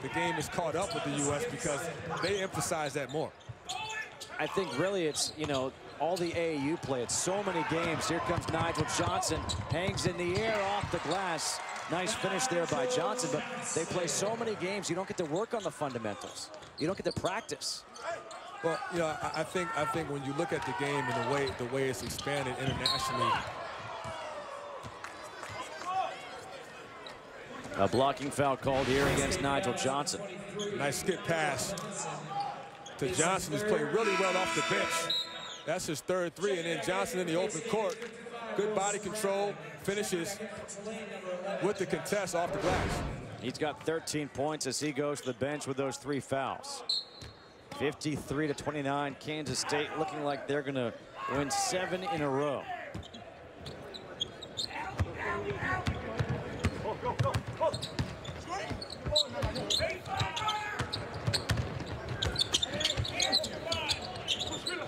the game is caught up with the U.S. because they emphasize that more. I think really it's, you know, all the AAU play. It's so many games. Here comes Nigel Johnson, hangs in the air off the glass. Nice finish there by Johnson, but they play so many games, you don't get to work on the fundamentals. You don't get to practice. Well, you know, I think when you look at the game and the way it's expanded internationally. A blocking foul called here against Nigel Johnson. Nice skip pass to Johnson, who's played really well off the bench. That's his third three, and then Johnson in the open court. Good body control, finishes with the contest off the glass. He's got 13 points as he goes to the bench with those 3 fouls. 53-29, Kansas State looking like they're going to win 7 in a row.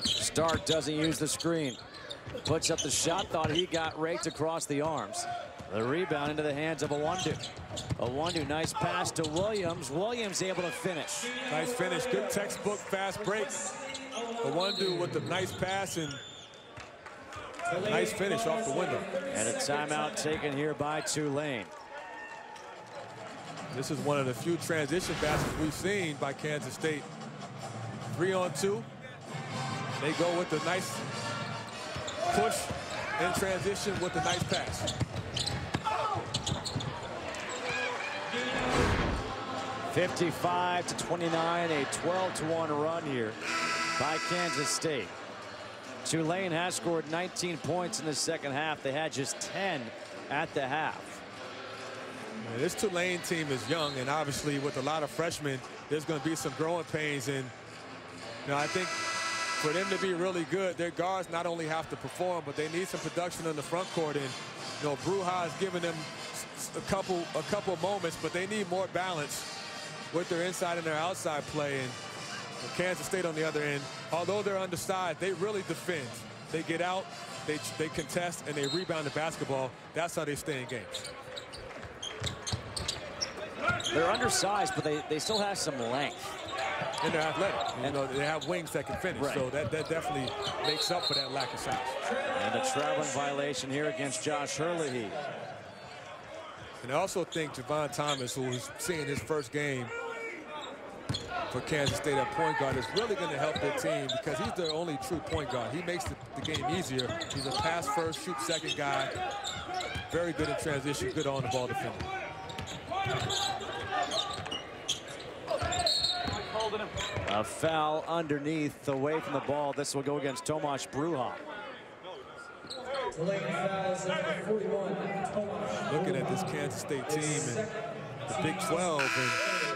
Stark doesn't use the screen. Puts up the shot, thought he got raked across the arms. The rebound into the hands of Awundu. Awundu, nice pass to Williams. Williams able to finish. Nice finish, good textbook fast break. Awundu with the nice pass and a nice finish off the window. And a timeout taken here by Tulane. This is one of the few transition baskets we've seen by Kansas State. 3-on-2. They go with the nice push in transition with the nice pass. 55-29, a 12-1 run here by Kansas State. Tulane has scored 19 points in the second half. They had just 10 at the half. This Tulane team is young, and obviously with a lot of freshmen, there's going to be some growing pains. And you know, I think for them to be really good, their guards not only have to perform, but they need some production in the front court. And you know, Bruja has given them a couple moments, but they need more balance with their inside and their outside play. And Kansas State on the other end, although they're undersized, they really defend. They get out, they contest, and they rebound the basketball. That's how they stay in games. They're undersized, but they still have some length. And they're athletic. You know, they have wings that can finish. Right. So that definitely makes up for that lack of size. And a traveling violation here against Josh Herlihy. And I also think Javon Thomas, who is seeing his first game for Kansas State at point guard, is really going to help their team because he's their only true point guard. He makes the game easier. He's a pass first, shoot second guy. Very good in transition, good on the ball defender. A foul underneath, away from the ball. This will go against Tomáš Bruja. Looking at this Kansas State team and the Big 12,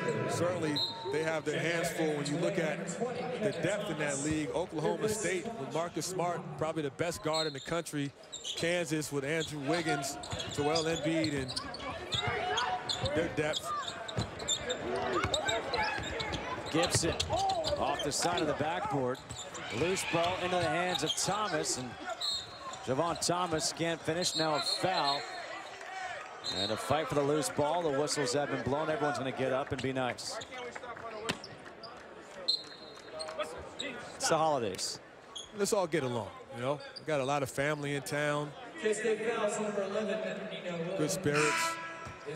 and certainly they have their hands full when you look at the depth in that league. Oklahoma State with Marcus Smart, probably the best guard in the country. Kansas with Andrew Wiggins, Joel Embiid, and their depth. Gibson off the side of the backboard. Loose ball into the hands of Thomas, and Javon Thomas can't finish. Now a foul. And a fight for the loose ball. The whistles have been blown. Everyone's going to get up and be nice. It's the holidays. Let's all get along, you know. We got a lot of family in town. Good spirits. You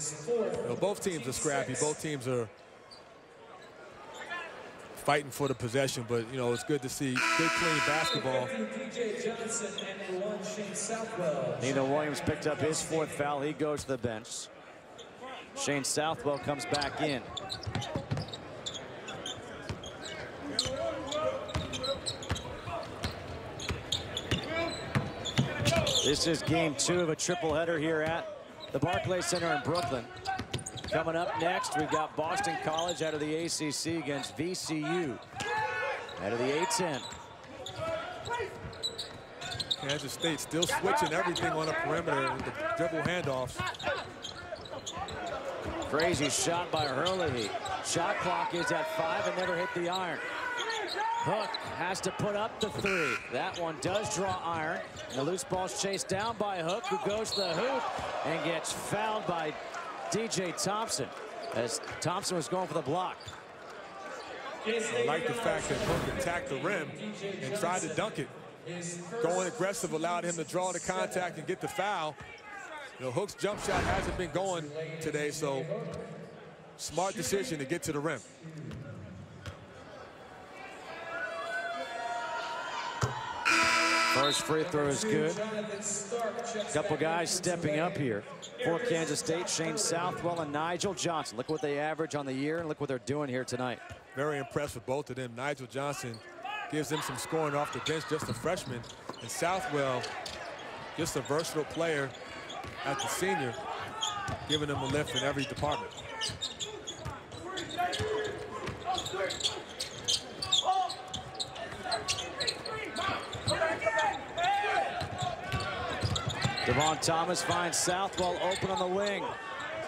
know, both teams are scrappy. Both teams are fighting for the possession, but you know, it's good to see good, clean basketball. Nino Williams picked up his 4th foul. He goes to the bench. Shane Southwell comes back in. This is game 2 of a triple header here at the Barclays Center in Brooklyn. Coming up next, we've got Boston College out of the ACC against VCU out of the A-10. Kansas State still switching everything on the perimeter with the dribble handoffs. Crazy shot by Hurley. Shot clock is at 5 and never hit the iron. Hook has to put up the 3. That one does draw iron. And the loose ball's chased down by Hook, who goes to the hoop and gets fouled by DJ Thompson, as Thompson was going for the block. I like the fact that Hook attacked the rim and tried to dunk it. Going aggressive allowed him to draw the contact and get the foul. You know, Hook's jump shot hasn't been going today, so smart decision to get to the rim. First free throw is good. Couple guys stepping up here for Kansas State. Shane Southwell and Nigel Johnson. Look what they average on the year, and look what they're doing here tonight. Very impressed with both of them. Nigel Johnson gives them some scoring off the bench, just a freshman. And Southwell, just a versatile player at the senior, giving them a lift in every department. Devon Thomas finds Southwell open on the wing.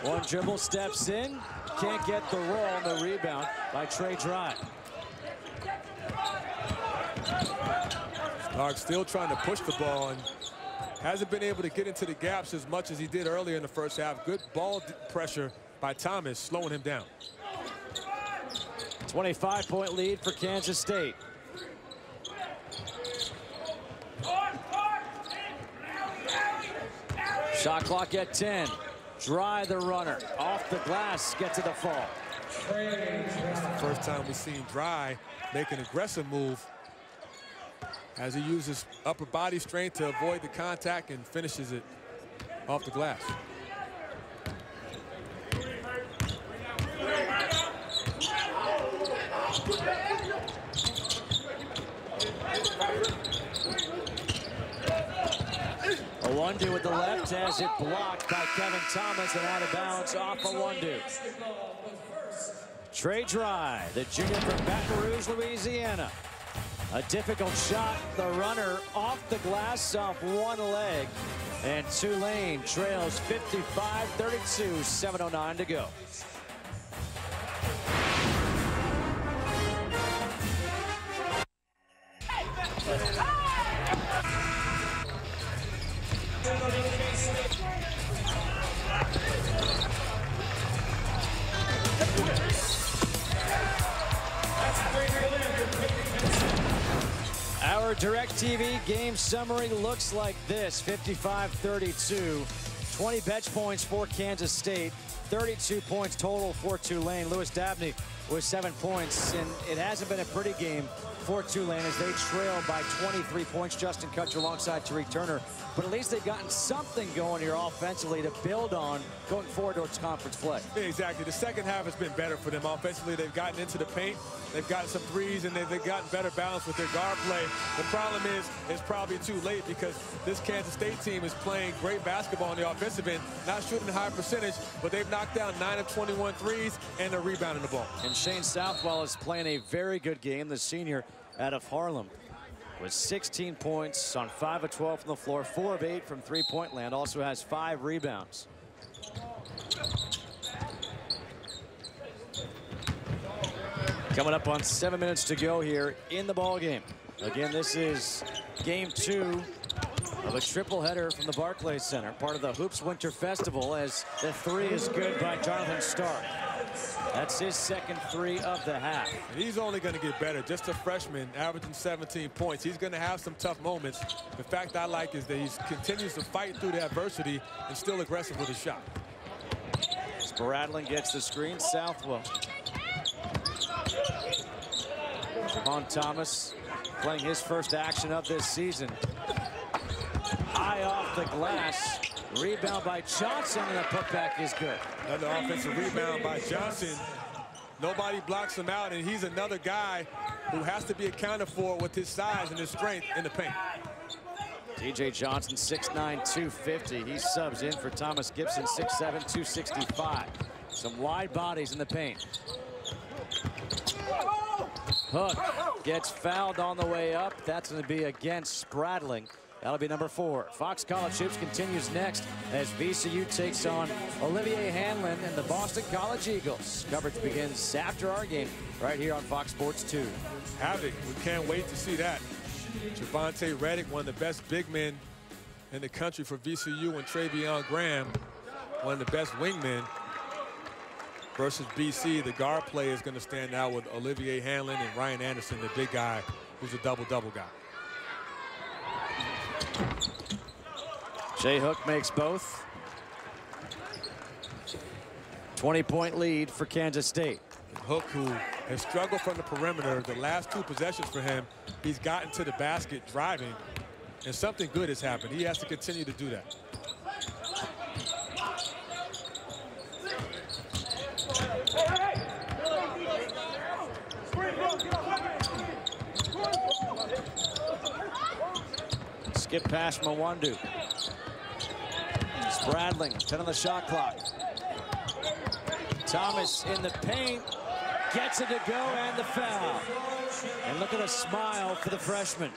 One dribble, steps in, can't get the roll, and the rebound by Trey Dry. Stark still trying to push the ball and hasn't been able to get into the gaps as much as he did earlier in the first half. Good ball pressure by Thomas, slowing him down. 25-point lead for Kansas State. Shot clock at 10. Dry the runner. Off the glass, gets to the fall. It's the first time we've seen Dry make an aggressive move as he uses upper body strength to avoid the contact and finishes it off the glass. Awundu with the left has it blocked by Kevin Thomas and out of bounds off Awundu. Trey Dry, the junior from Baton Rouge, Louisiana. A difficult shot, the runner off the glass off one leg. And Tulane trails 55-32, 7:09 to go. Our DirecTV game summary looks like this: 55-32, 20 bench points for Kansas State, 32 points total for Tulane. Lewis Dabney with 7 points, and it hasn't been a pretty game for Tulane as they trail by 23 points. Justin Kutcher alongside Tariq Turner. But at least they've gotten something going here offensively to build on going forward towards conference play. Yeah, exactly. The second half has been better for them offensively. They've gotten into the paint. They've gotten some threes, and they've gotten better balance with their guard play. The problem is it's probably too late because this Kansas State team is playing great basketball on the offensive end, not shooting a high percentage, but they've knocked down 9 of 21 threes, and they're rebounding the ball. And Shane Southwell is playing a very good game, the senior out of Harlem, with 16 points on 5 of 12 from the floor, 4 of 8 from three-point land, also has 5 rebounds. Coming up on 7 minutes to go here in the ball game. Again, this is game 2 of a triple header from the Barclays Center, part of the Hoops Winter Festival, as the 3 is good by Jonathan Stark. That's his second 3 of the half. And he's only going to get better. Just a freshman, averaging 17 points. He's going to have some tough moments. The fact I like is that he continues to fight through the adversity and still aggressive with his shot. Spradlin gets the screen. Southwell. Javon Thomas playing his first action of this season. High off the glass. Rebound by Johnson, and the putback is good. Another offensive rebound by Johnson. Nobody blocks him out, and he's another guy who has to be accounted for with his size and his strength in the paint. DJ Johnson, 6'9", 250. He subs in for Thomas Gibson, 6'7", 265. Some wide bodies in the paint. Hook gets fouled on the way up. That's going to be against Spradling. That'll be number 4. Fox College Hoops continues next as VCU takes on Olivier Hanlon and the Boston College Eagles. Coverage begins after our game right here on Fox Sports 2. Havoc, we can't wait to see that. Javonte Reddick, one of the best big men in the country for VCU, and Travion Graham, one of the best wingmen, versus BC. The guard play is going to stand out with Olivier Hanlon and Ryan Anderson, the big guy who's a double-double guy. Jay Hook makes both. 20-point lead for Kansas State. Hook, who has struggled from the perimeter the last 2 possessions for him, he's gotten to the basket driving, and something good has happened. He has to continue to do that. Skip past Mwandu. Spradling, 10 on the shot clock. Thomas in the paint, gets it to go, and the foul. And look at the smile for the freshman.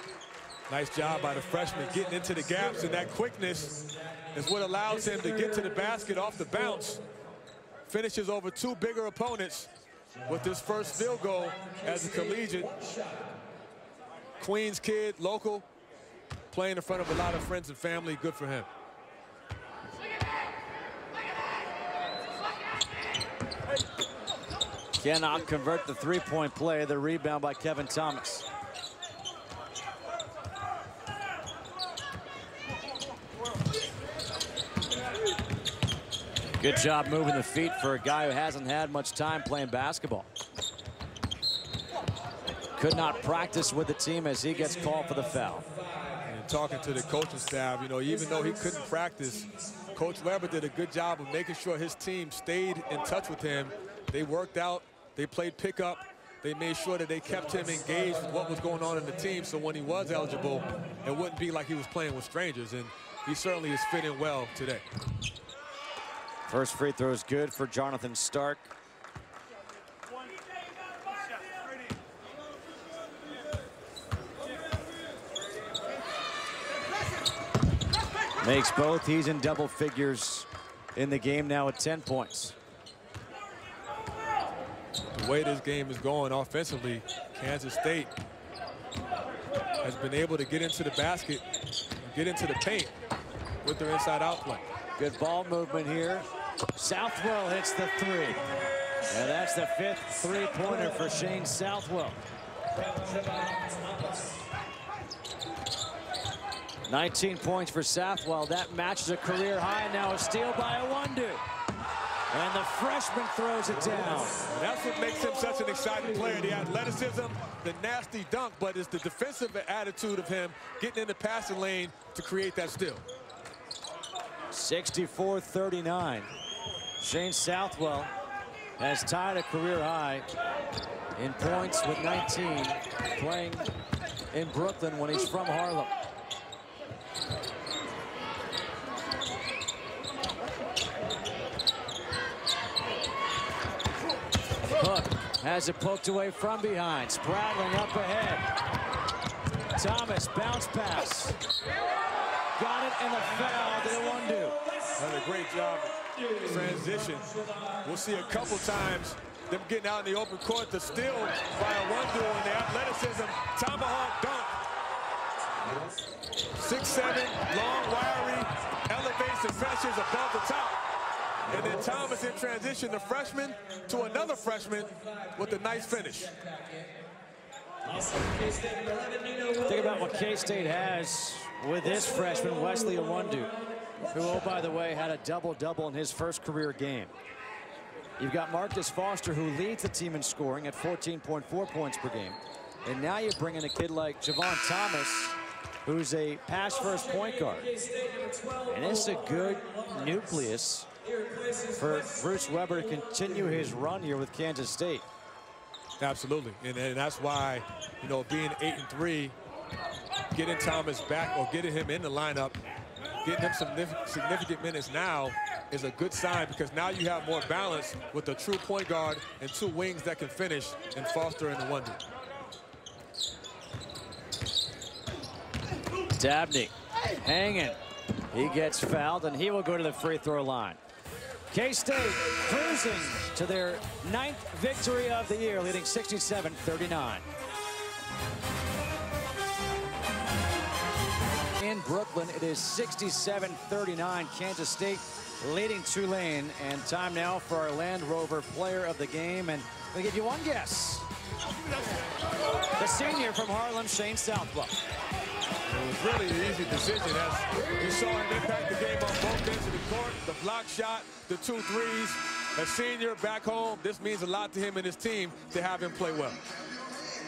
Nice job by the freshman getting into the gaps, and that quickness is what allows him to get to the basket off the bounce. Finishes over 2 bigger opponents with this first field goal as a collegiate. Queens kid, local, playing in front of a lot of friends and family. Good for him. Cannot convert the 3-point play. The rebound by Kevin Thomas. Good job moving the feet for a guy who hasn't had much time playing basketball. Could not practice with the team as he gets called for the foul. And talking to the coaching staff, you know, even though he couldn't practice, Coach Weber did a good job of making sure his team stayed in touch with him. They worked out, they played pickup, they made sure that they kept him engaged with what was going on in the team, so when he was eligible, it wouldn't be like he was playing with strangers, and he certainly is fitting well today. First free throw is good for Jonathan Stark. Makes both. He's in double figures in the game now at 10 points. The way this game is going offensively, Kansas State has been able to get into the basket, get into the paint with their inside-out play. Good ball movement here. Southwell hits the 3. And that's the 5th three-pointer for Shane Southwell. 19 points for Southwell. That matches a career high. Now a steal by Mwandu. And the freshman throws it down. And that's what makes him such an exciting player. The athleticism, the nasty dunk, but it's the defensive attitude of him getting in the passing lane to create that steal. 64-39. Shane Southwell has tied a career high in points with 19, playing in Brooklyn when he's from Harlem. Hook has it poked away from behind. Spradling up ahead. Thomas, bounce pass. Got it, and a foul to Iwundu. Done a great job transition. We'll see a couple times them getting out in the open court to steal by Iwundu, and the athleticism. Tomahawk dunk. 6'7", long, wiry, elevates and finishes above the top. And then Thomas in transition, the freshman to another freshman with a nice finish. Think about what K-State has with this freshman, Wesley Iwundu, who, oh, by the way, had a double-double in his first career game. You've got Marcus Foster, who leads the team in scoring at 14.4 points per game. And now you bring in a kid like Javon Thomas, who's a pass-first point guard. And it's a good nucleus for Bruce Weber to continue his run here with Kansas State. Absolutely, and that's why, you know, being 8-3, getting Thomas back or getting him in the lineup, getting him some significant minutes now is a good sign, because now you have more balance with a true point guard and two wings that can finish in Foster and Iwundu. Dabney hanging. He gets fouled, and he will go to the free throw line. K-State cruising to their 9th victory of the year, leading 67-39. In Brooklyn, it is 67-39. Kansas State leading Tulane. And time now for our Land Rover player of the game. And we'll give you one guess. The senior from Harlem, Shane Southwell. It was really an easy decision, as you saw him impact the game on both ends of the court. The block shot, the 2 threes. A senior back home, this means a lot to him and his team to have him play well.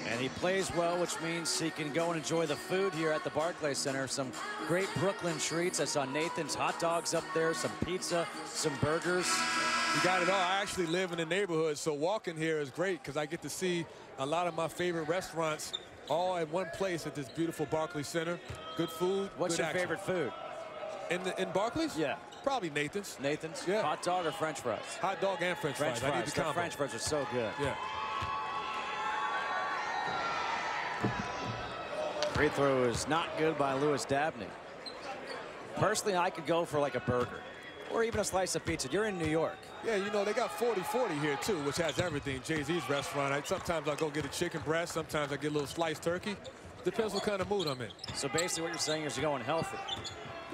And he plays well, which means he can go and enjoy the food here at the Barclays Center. Some great Brooklyn treats. I saw Nathan's hot dogs up there, some pizza, some burgers. You got it all. I actually live in the neighborhood, so walking here is great because I get to see a lot of my favorite restaurants all in one place at this beautiful Barclays Center. Good food. What's good your action. favorite food? In Barclays? Yeah. Probably Nathan's. Nathan's? Yeah. Hot dog or French fries? Hot dog and French fries. I need the combo. French fries are so good. Yeah. Free throw is not good by Lewis Dabney. Personally, I could go for like a burger or even a slice of pizza. You're in New York. Yeah, you know, they got 40-40 here, too, which has everything. Jay-Z's restaurant. Sometimes I'll go get a chicken breast. Sometimes I get a little sliced turkey. Depends what kind of mood I'm in. So basically what you're saying is you're going healthy.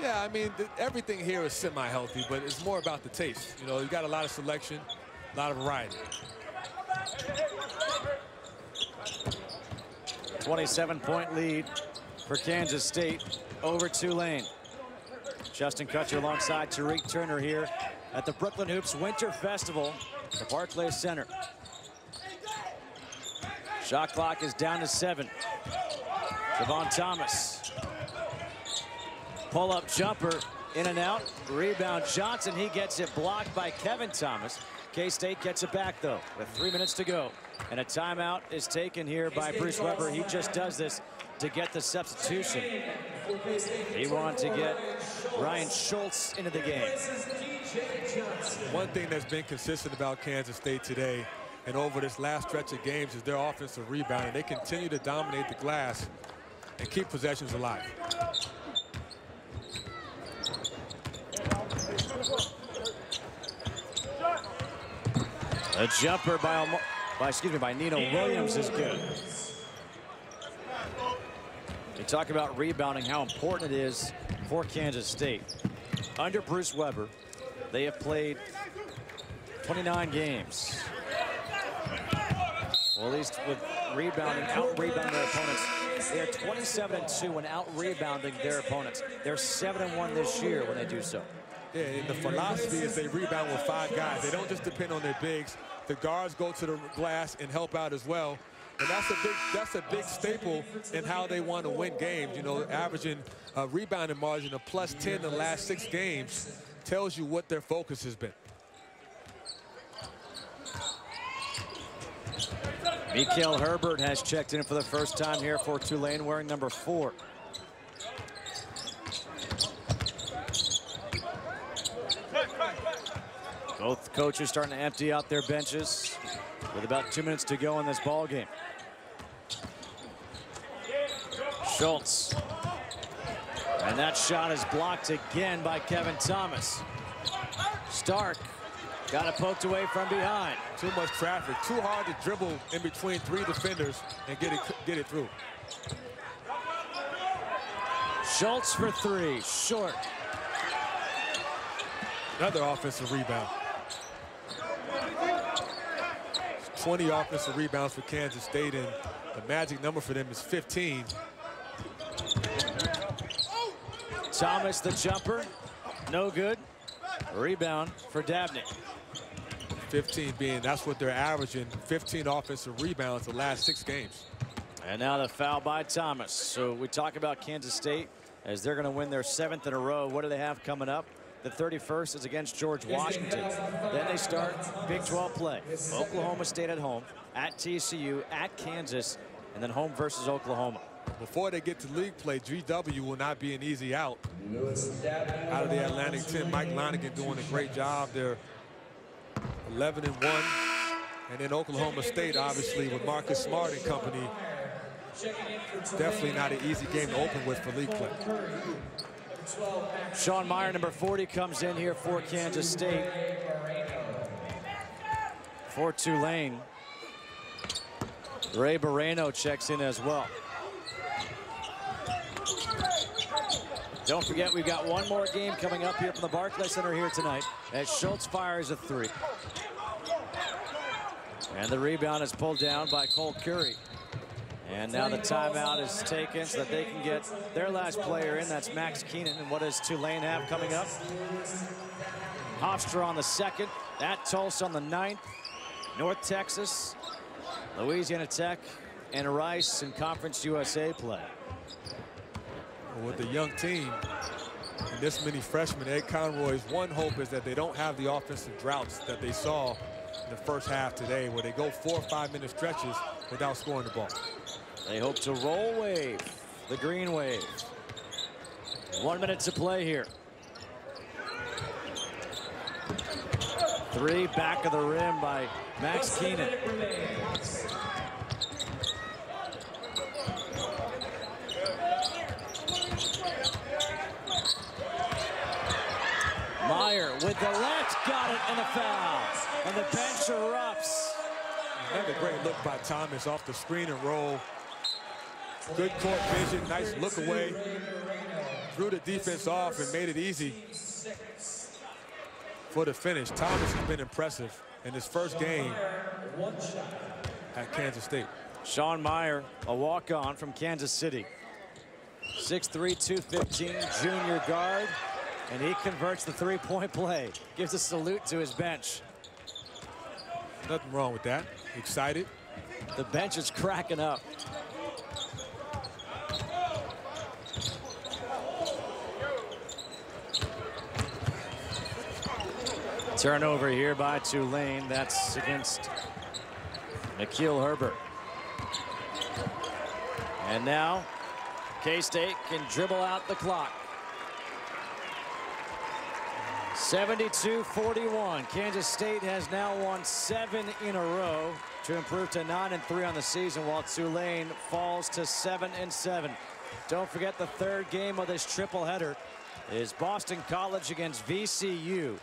Yeah, I mean, everything here is semi-healthy, but it's more about the taste. You know, you got a lot of selection, a lot of variety. 27-point lead for Kansas State over Tulane. Justin Kutcher alongside Tariq Turner here at the Brooklyn Hoops Winter Festival at the Barclays Center. Shot clock is down to 7. Javon Thomas. Pull-up jumper, in and out. Rebound Johnson, he gets it blocked by Kevin Thomas. K-State gets it back, though, with 3 minutes to go. And a timeout is taken here by Bruce Weber. He just does this to get the substitution. He wanted to get Ryan Schultz into the game. One thing that's been consistent about Kansas State today and over this last stretch of games is their offensive rebounding. They continue to dominate the glass and keep possessions alive. A jumper by Nino Williams is good. You talk about rebounding, how important it is for Kansas State. Under Bruce Weber, they have played 29 games. Well, at least with rebounding, out-rebounding their opponents. They are 27-2 when out-rebounding their opponents. They're 7-1 this year when they do so. Yeah, and the philosophy is they rebound with 5 guys. They don't just depend on their bigs. The guards go to the glass and help out as well. And that's a big staple in how they want to win games. You know, averaging a rebounding margin of +10 in the last 6 games tells you what their focus has been. Mikael Herbert has checked in for the first time here for Tulane, wearing number 4. Both coaches starting to empty out their benches with about 2 minutes to go in this ball game. Schultz. And that shot is blocked again by Kevin Thomas. Stark got it poked away from behind. Too much traffic. Too hard to dribble in between 3 defenders and get it through. Schultz for 3. Short. Another offensive rebound. 20 offensive rebounds for Kansas State, and the magic number for them is 15. Thomas the jumper. No good. Rebound for Dabney. 15 being, that's what they're averaging, 15 offensive rebounds the last 6 games. And now the foul by Thomas. So we talk about Kansas State as they're going to win their 7th in a row. What do they have coming up? The 31st is against George Washington. Then they start Big 12 play. Oklahoma State at home, at TCU, at Kansas, and then home versus Oklahoma. Before they get to league play, GW will not be an easy out. Out of the Atlantic 10, Mike Lonigan doing a great job. They're 11-1. And then Oklahoma State, obviously, with Marcus Smart and company, definitely not an easy game to open with for league play. Sean Meyer, number 40, comes in here for Kansas State. For Tulane, Ray Moreno checks in as well. Don't forget, we've got one more game coming up here from the Barclays Center here tonight as Schultz fires a 3. And the rebound is pulled down by Cole Curry. And now the timeout is taken so that they can get their last player in. That's Max Keenan. And what does Tulane have coming up? Hofstra on the 2nd. At Tulsa on the 9th. North Texas, Louisiana Tech, and Rice in Conference USA play. With the young team and this many freshmen, Ed Conroy's one hope is that they don't have the offensive droughts that they saw in the first half today, where they go 4 or 5 minute stretches without scoring the ball. They hope to roll wave, the green wave. 1 minute to play here. 3 back of the rim by Max Keenan. Meyer with the left, got it, and a foul. And the bench erupts. Another great look by Thomas off the screen and roll. Good court vision, nice look away. Threw the defense off and made it easy for the finish. Thomas has been impressive in his first game at Kansas State. Sean Meyer, a walk-on from Kansas City. 6'3", 215, junior guard. And he converts the 3-point play. Gives a salute to his bench. Nothing wrong with that. Excited. The bench is cracking up. Turnover here by Tulane. That's against Mikael Herbert. And now K-State can dribble out the clock. 72-41. Kansas State has now won 7 in a row to improve to 9-3 on the season, while Tulane falls to 7-7. Don't forget, the 3rd game of this triple header is Boston College against VCU.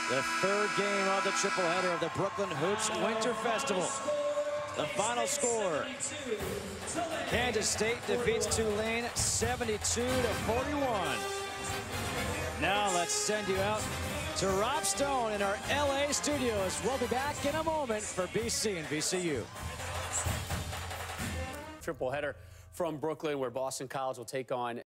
The 3rd game of the triple header of the Brooklyn Hoops Winter Festival. The final score: Kansas State defeats Tulane 72-41. Now let's send you out to Rob Stone in our LA studios. We'll be back in a moment for BC and VCU. Triple header from Brooklyn, where Boston College will take on